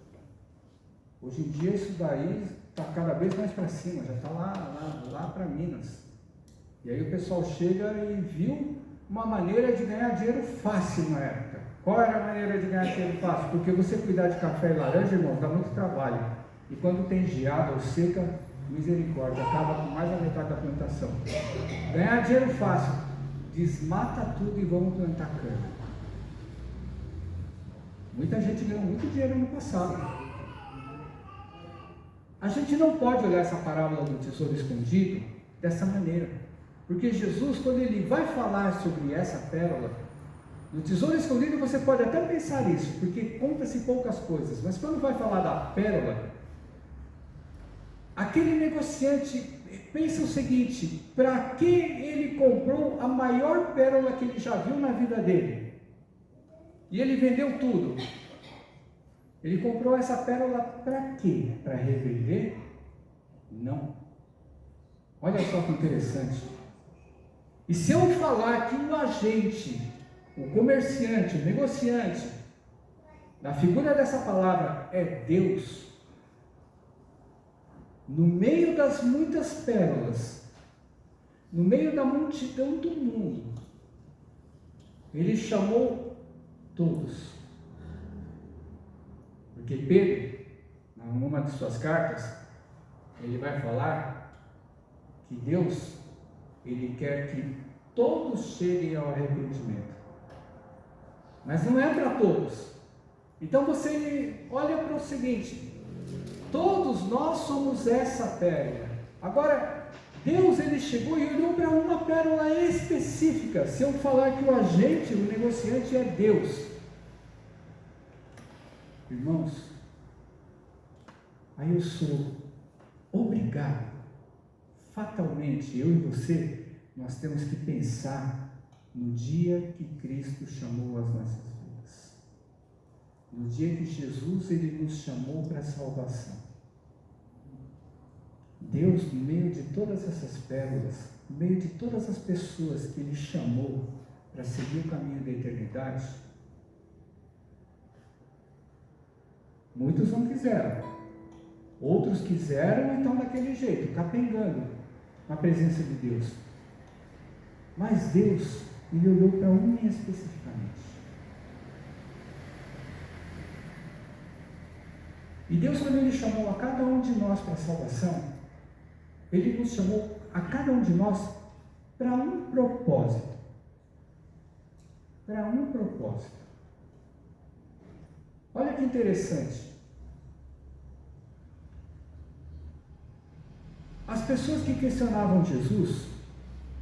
Hoje em dia isso daí está cada vez mais para cima, já está lá para Minas. E aí o pessoal chega e viu uma maneira de ganhar dinheiro fácil na época. Qual era a maneira de ganhar dinheiro fácil? Porque você cuidar de café e laranja, irmão, dá muito trabalho. E quando tem geada ou seca, misericórdia, acaba com mais da metade da plantação. Ganhar dinheiro fácil, desmata tudo e vamos plantar cana. Muita gente ganhou muito dinheiro no passado. A gente não pode olhar essa parábola do tesouro escondido dessa maneira, porque Jesus, quando ele vai falar sobre essa pérola, no tesouro escondido você pode até pensar isso, porque conta-se poucas coisas, mas quando vai falar da pérola, aquele negociante pensa o seguinte: para que ele comprou a maior pérola que ele já viu na vida dele? E ele vendeu tudo. Ele comprou essa pérola para quê? Para revender? Não. Olha só que interessante. E se eu falar que o agente, o comerciante, o negociante, na figura dessa palavra é Deus, no meio das muitas pérolas, no meio da multidão do mundo, ele chamou todos. Porque Pedro, numa de suas cartas, ele vai falar que Deus, Ele quer que todos cheguem ao arrependimento. Mas não é para todos. Então você olha para o seguinte: todos nós somos essa pérola. Agora, Deus, Ele chegou e olhou para uma pérola específica. Se eu falar que o agente, o negociante é Deus, irmãos, aí eu sou obrigado, fatalmente, eu e você, nós temos que pensar no dia que Cristo chamou as nossas vidas. No dia que Jesus, Ele nos chamou para a salvação. Deus, no meio de todas essas pérolas, no meio de todas as pessoas que Ele chamou para seguir o caminho da eternidade, muitos não quiseram, outros quiseram e estão daquele jeito, capengando na presença de Deus. Mas Deus, Ele olhou para um especificamente. E Deus, quando Ele chamou a cada um de nós para a salvação, Ele nos chamou a cada um de nós para um propósito. Para um propósito. Olha que interessante. As pessoas que questionavam Jesus,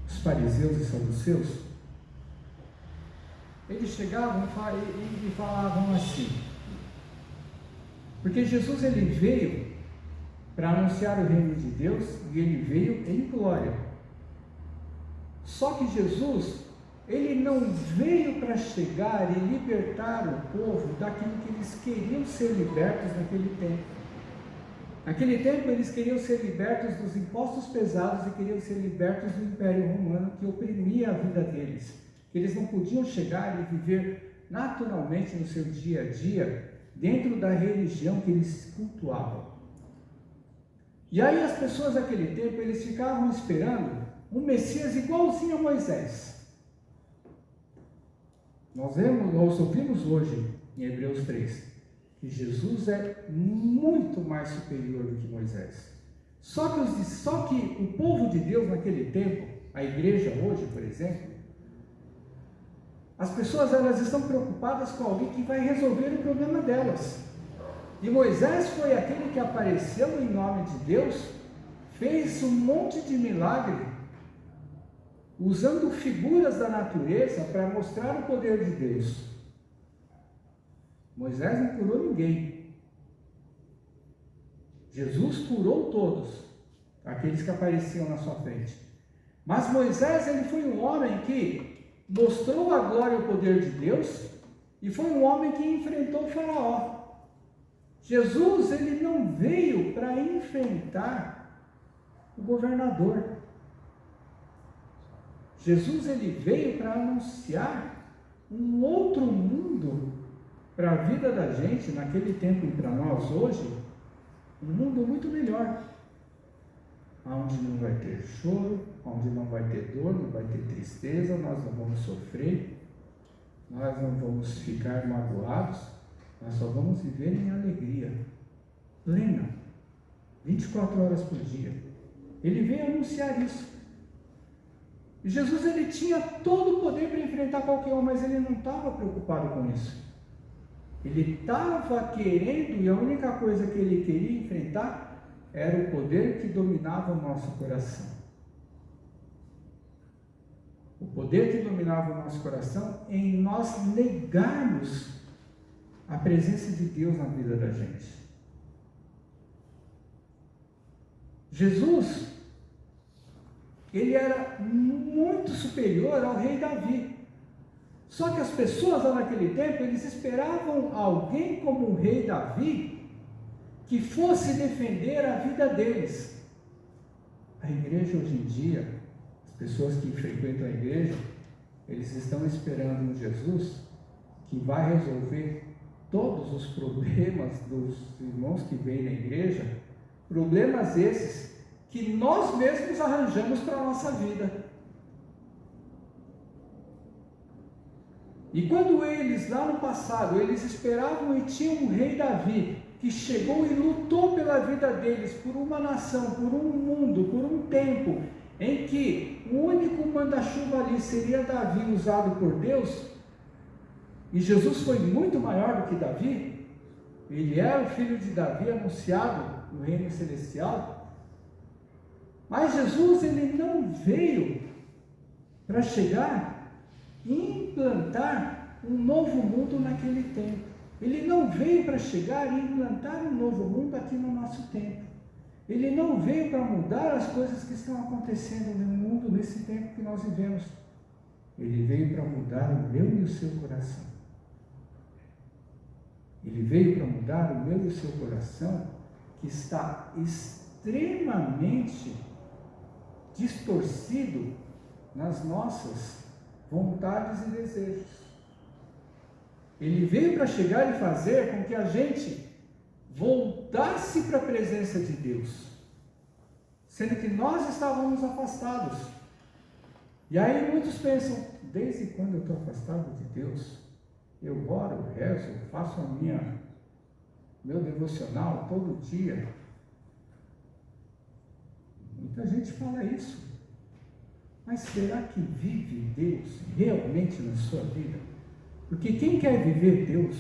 os fariseus e saduceus, eles chegavam e falavam assim, porque Jesus, Ele veio para anunciar o reino de Deus e Ele veio em glória. Só que Jesus, Ele não veio para chegar e libertar o povo daquilo que eles queriam ser libertos naquele tempo. Naquele tempo eles queriam ser libertos dos impostos pesados e queriam ser libertos do Império Romano que oprimia a vida deles. Que eles não podiam chegar e viver naturalmente no seu dia a dia dentro da religião que eles cultuavam. E aí as pessoas daquele tempo, eles ficavam esperando um Messias igualzinho a Moisés. Nós ouvimos hoje em Hebreus 3, que Jesus é muito mais superior do que Moisés. Só que o povo de Deus naquele tempo, a igreja hoje, por exemplo, as pessoas elas estão preocupadas com alguém que vai resolver o problema delas. E Moisés foi aquele que apareceu em nome de Deus, fez um monte de milagre, usando figuras da natureza para mostrar o poder de Deus. Moisés não curou ninguém. Jesus curou todos, aqueles que apareciam na sua frente. Mas Moisés, ele foi um homem que mostrou a glória e o poder de Deus, e foi um homem que enfrentou o faraó. Jesus, ele não veio para enfrentar o governador. Jesus, ele veio para anunciar um outro mundo para a vida da gente naquele tempo e para nós hoje, um mundo muito melhor, onde não vai ter choro, onde não vai ter dor, não vai ter tristeza, nós não vamos sofrer, nós não vamos ficar magoados, nós só vamos viver em alegria plena, 24 horas por dia. Ele veio anunciar isso. E Jesus, ele tinha todo o poder para enfrentar qualquer um, mas ele não estava preocupado com isso. Ele estava querendo, e a única coisa que ele queria enfrentar era o poder que dominava o nosso coração. O poder que dominava o nosso coração em nós negarmos a presença de Deus na vida da gente. Jesus, ele era muito superior ao rei Davi. Só que as pessoas lá naquele tempo, eles esperavam alguém como o rei Davi, que fosse defender a vida deles. A igreja hoje em dia, as pessoas que frequentam a igreja, eles estão esperando um Jesus que vai resolver todos os problemas dos irmãos que vêm na igreja, problemas esses que nós mesmos arranjamos para a nossa vida. E quando eles, lá no passado, eles esperavam e tinham um rei Davi, que chegou e lutou pela vida deles, por uma nação, por um mundo, por um tempo, em que o único manda-chuva ali seria Davi, usado por Deus, e Jesus foi muito maior do que Davi, ele é o filho de Davi, anunciado no reino celestial, mas Jesus, ele não veio para chegar e implantar um novo mundo naquele tempo. Ele não veio para chegar e implantar um novo mundo aqui no nosso tempo. Ele não veio para mudar as coisas que estão acontecendo no mundo nesse tempo que nós vivemos. Ele veio para mudar o meu e o seu coração. Ele veio para mudar o meu e o seu coração, que está extremamente distorcido nas nossas vontades e desejos. Ele veio para chegar e fazer com que a gente voltasse para a presença de Deus, sendo que nós estávamos afastados. E aí muitos pensam, desde quando eu estou afastado de Deus? Eu oro, rezo, faço meu devocional todo dia. Muita gente fala isso. Mas será que vive Deus realmente na sua vida? Porque quem quer viver Deus,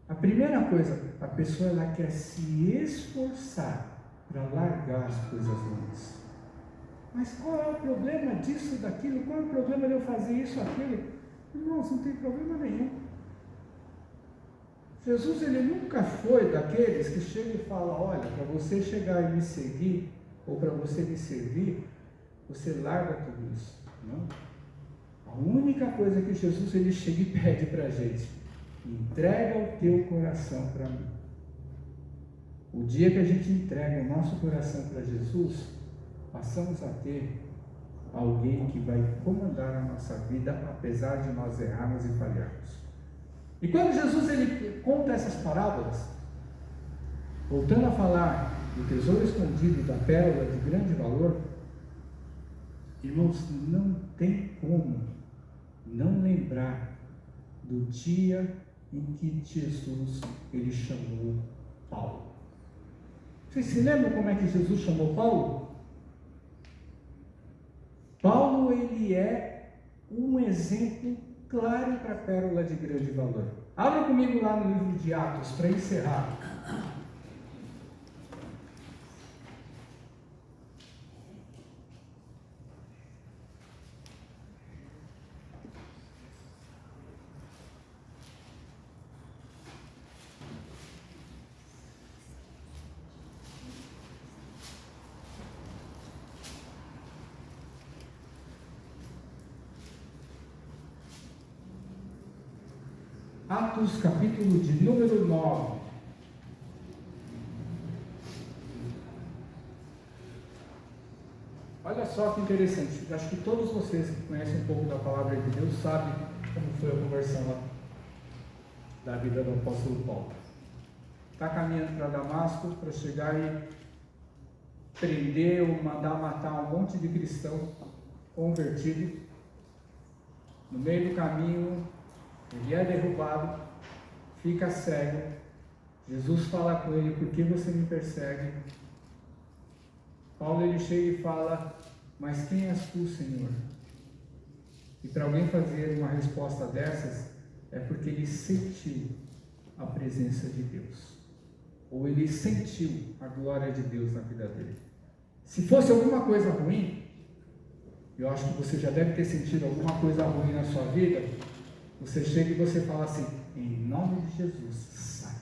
a primeira coisa, a pessoa ela quer se esforçar para largar as coisas ruins. Mas qual é o problema disso, daquilo? Qual é o problema de eu fazer isso, aquilo? Irmãos, não tem problema nenhum. Jesus, ele nunca foi daqueles que chegam e falam, olha, para você chegar e me seguir, ou para você me servir, você larga tudo isso. Não. A única coisa que Jesus, ele chega e pede para a gente, entrega o teu coração para mim. O dia que a gente entrega o nosso coração para Jesus, passamos a ter alguém que vai comandar a nossa vida, apesar de nós errarmos e falharmos. E quando Jesus, ele conta essas parábolas, voltando a falar do tesouro escondido, da pérola de grande valor, irmãos, não tem como não lembrar do dia em que Jesus, ele chamou Paulo. Vocês se lembram como é que Jesus chamou Paulo? Paulo, ele é um exemplo claro para a pérola de grande valor. Abra comigo lá no livro de Atos, para encerrar. Atos, capítulo de número 9. Olha só que interessante. Acho que todos vocês que conhecem um pouco da palavra de Deus sabem como foi a conversão lá da vida do apóstolo Paulo. Está caminhando para Damasco para chegar e prender ou mandar matar um monte de cristão convertido. No meio do caminho, ele é derrubado, fica cego. Jesus fala com ele, por que você me persegue? Paulo, ele chega e fala, mas quem és tu, Senhor? E para alguém fazer uma resposta dessas, é porque ele sentiu a presença de Deus, ou ele sentiu a glória de Deus na vida dele. Se fosse alguma coisa ruim, eu acho que você já deve ter sentido alguma coisa ruim na sua vida. Você chega e você fala assim, em nome de Jesus, sai.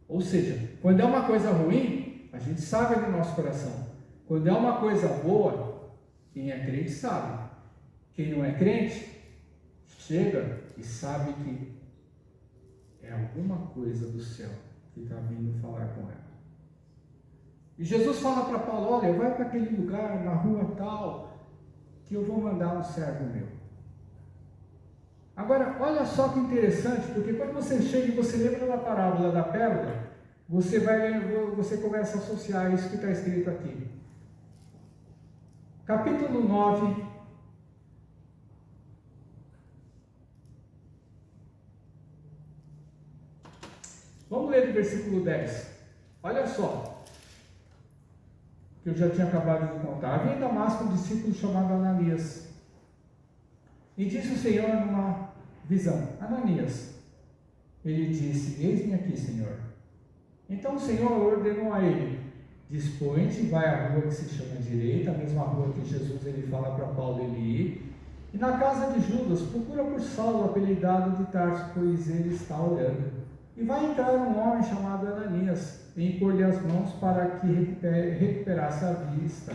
Ou seja, quando é uma coisa ruim, a gente sabe do nosso coração. Quando é uma coisa boa, quem é crente sabe. Quem não é crente, chega e sabe que é alguma coisa do céu que está vindo falar com ela. E Jesus fala para Paulo, olha, vai para aquele lugar, na rua tal, que eu vou mandar um servo meu. Agora, olha só que interessante, porque quando você chega e você lembra da parábola da pérola, você começa a associar isso que está escrito aqui. Capítulo 9, Vamos ler do versículo 10. Olha só, que eu já tinha acabado de contar. Havia em Damasco um discípulo chamado Ananias. E disse o Senhor numa visão: Ananias. Ele disse: eis-me aqui, Senhor. Então o Senhor ordenou a ele: dispõe-te, vai à rua que se chama Direita, a mesma rua que Jesus ele fala para Paulo ele ir, e na casa de Judas procura por Saulo, apelidado de Tarso, pois ele está olhando. E vai entrar um homem chamado Ananias, e impor-lhe as mãos para que recuperasse a vista.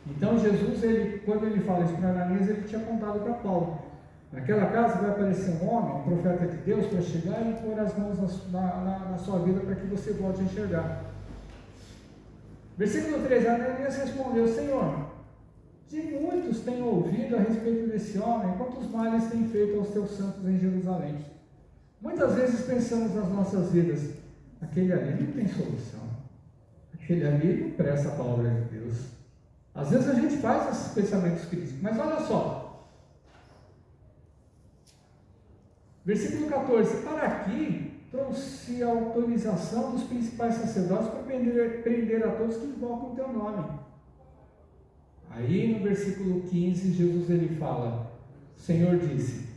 Então Jesus, quando ele fala isso para Ananias, ele tinha contado para Paulo: naquela casa vai aparecer um homem, um profeta de Deus, para chegar e pôr as mãos na sua vida para que você volte a enxergar. Versículo 13, Ananias respondeu: Senhor, de muitos tenho ouvido a respeito desse homem, quantos males tem feito aos teus santos em Jerusalém. Muitas vezes pensamos nas nossas vidas: aquele ali não tem solução, aquele ali não presta a palavra de Deus. Às vezes a gente faz esses pensamentos críticos, mas olha só, versículo 14: para aqui trouxe a autorização dos principais sacerdotes para prender a todos que invocam o teu nome. Aí no versículo 15, Jesus ele fala: o Senhor disse: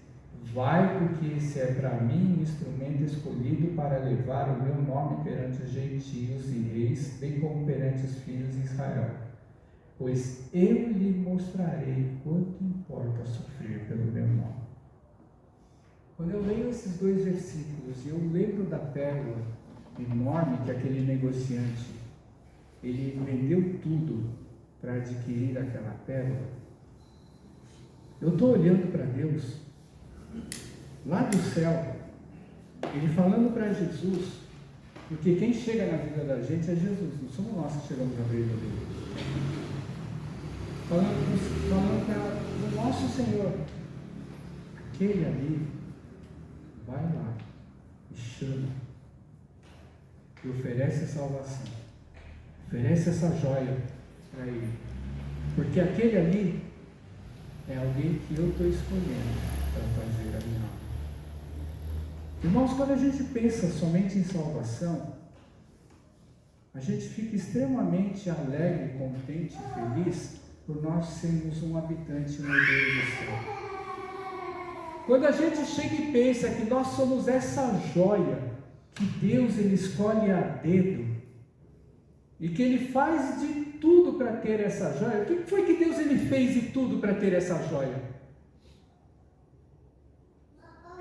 vai, porque esse é para mim um instrumento escolhido para levar o meu nome perante os gentios e reis, bem como perante os filhos de Israel. Pois eu lhe mostrarei quanto importa sofrer pelo meu nome. Quando eu leio esses dois versículos, eu lembro da pérola enorme que aquele negociante, ele vendeu tudo para adquirir aquela pérola. Eu estou olhando para Deus, lá do céu, ele falando para Jesus, porque quem chega na vida da gente é Jesus, não somos nós que chegamos na vida dele. Falando para o nosso Senhor: aquele ali, vai lá e chama, e oferece a salvação, oferece essa joia para ele, porque aquele ali é alguém que eu estou escolhendo para fazer a minha obra. Irmãos, quando a gente pensa somente em salvação, a gente fica extremamente alegre, contente e feliz por nós sermos um habitante no herdeiro do céu. Quando a gente chega e pensa que nós somos essa joia que Deus ele escolhe a dedo e que ele faz de tudo para ter essa joia, o que foi que Deus ele fez de tudo para ter essa joia?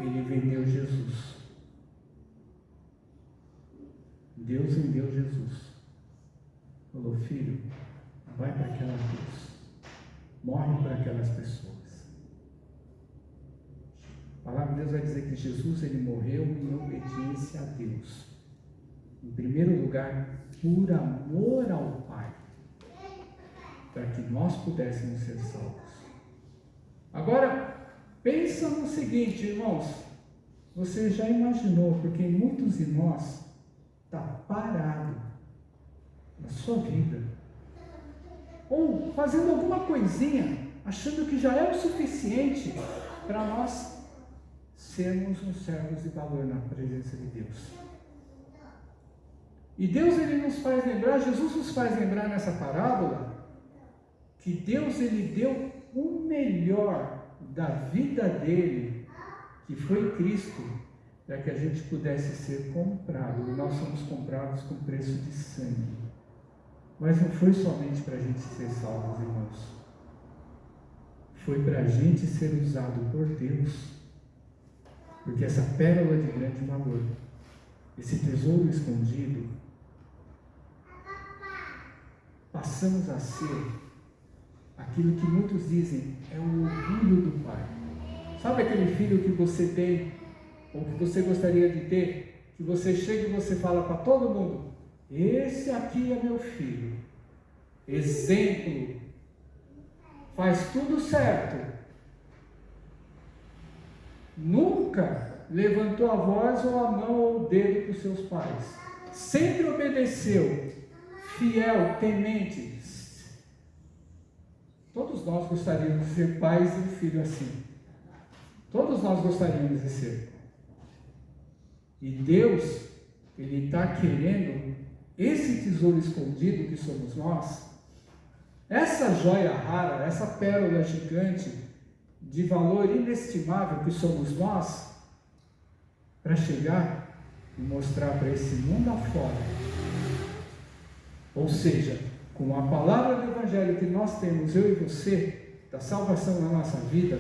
Ele vendeu Jesus. Deus vendeu Jesus. Falou: filho, vai para aquela cruz, morre para aquelas pessoas. A palavra de Deus vai dizer que Jesus ele morreu em obediência a Deus. Em primeiro lugar, por amor ao Pai, para que nós pudéssemos ser salvos. Agora, pensa no seguinte, irmãos, você já imaginou, porque muitos de nós está parado na sua vida, ou fazendo alguma coisinha, achando que já é o suficiente para nós sermos uns servos de valor na presença de Deus. E Deus ele nos faz lembrar, Jesus nos faz lembrar nessa parábola, que Deus ele deu o melhor da vida dele, que foi Cristo, para que a gente pudesse ser comprado. E nós somos comprados com preço de sangue. Mas não foi somente para a gente ser salvos, irmãos. Foi para a gente ser usado por Deus. Porque essa pérola de grande valor, esse tesouro escondido, passamos a ser aquilo que muitos dizem é o orgulho do Pai. Sabe aquele filho que você tem, ou que você gostaria de ter, que você chega e você fala para todo mundo: esse aqui é meu filho, exemplo, faz tudo certo, nunca levantou a voz ou a mão ou o dedo para os seus pais, sempre obedeceu, fiel, temente. Todos nós gostaríamos de ser pais e filhos assim. Todos nós gostaríamos de ser. E Deus, Ele está querendo esse tesouro escondido que somos nós, essa joia rara, essa pérola gigante de valor inestimável que somos nós, para chegar e mostrar para esse mundo afora. Ou seja, com a palavra do Evangelho que nós temos, eu e você, da salvação na nossa vida,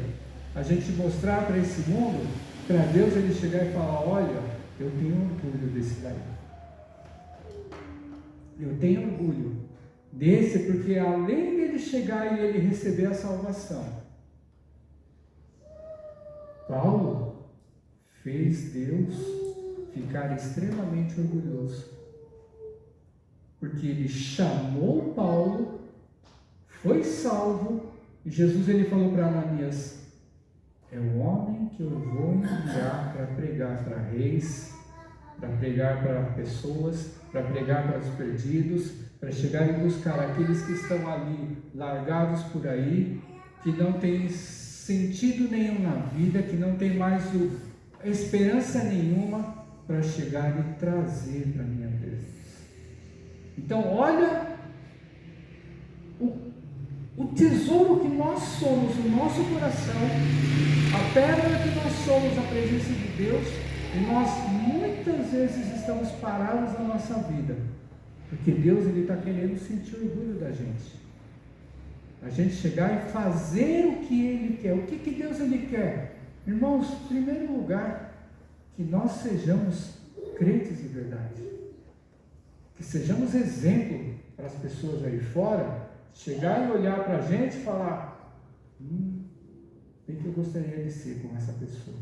a gente mostrar para esse mundo, para Deus ele chegar e falar: olha, eu tenho orgulho desse daí. Eu tenho orgulho desse, porque além dele chegar e ele receber a salvação, Paulo fez Deus ficar extremamente orgulhoso, porque ele chamou Paulo, foi salvo, e Jesus ele falou para Ananias: é o homem que eu vou enviar para pregar para reis, para pregar para pessoas, para pregar para os perdidos, para chegar e buscar aqueles que estão ali largados por aí, que não têm sentido nenhum na vida, que não tem mais esperança nenhuma, para chegar e trazer para a minha presença. Então olha o tesouro que nós somos, o nosso coração, a pérola que nós somos, a presença de Deus, e nós muitas vezes estamos parados na nossa vida, porque Deus está querendo sentir orgulho da gente. A gente chegar e fazer o que Ele quer. O que Deus Ele quer? Irmãos, em primeiro lugar, que nós sejamos crentes de verdade. Que sejamos exemplo para as pessoas aí fora, chegar e olhar para a gente e falar: bem que eu gostaria de ser como essa pessoa.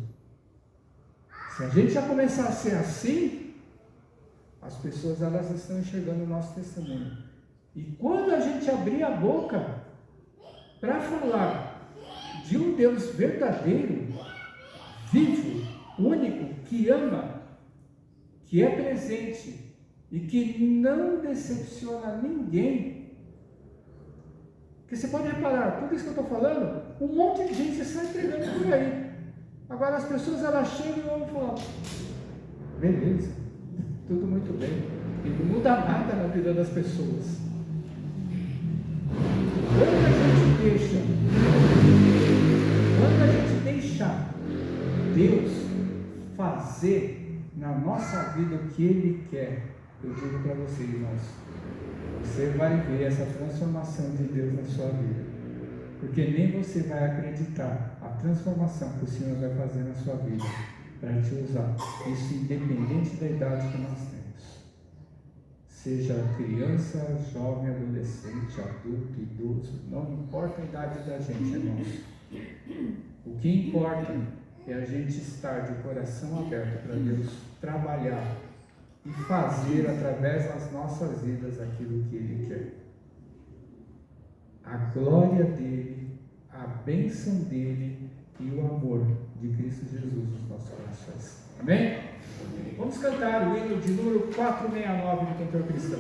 Se a gente já começar a ser assim, as pessoas elas estão enxergando o nosso testemunho. E quando a gente abrir a boca para falar de um Deus verdadeiro, vivo, único, que ama, que é presente e que não decepciona ninguém, porque você pode reparar, tudo isso que eu estou falando, um monte de gente está entregando por aí. Agora as pessoas elas chegam e vão falar: beleza, tudo muito bem, e não muda nada na vida das pessoas. Quando a gente deixar Deus fazer na nossa vida o que Ele quer, eu digo para vocês, irmãos, você vai ver essa transformação de Deus na sua vida, porque nem você vai acreditar a transformação que o Senhor vai fazer na sua vida para te usar, isso independente da idade que nós temos. Seja criança, jovem, adolescente, adulto, idoso, não importa a idade da gente, irmãos. O que importa é a gente estar de coração aberto para Deus trabalhar e fazer através das nossas vidas aquilo que Ele quer. A glória dEle, a bênção dEle e o amor de Cristo Jesus nos nossos corações. Amém? Vamos cantar o hino de número 469 do Cantor Cristão.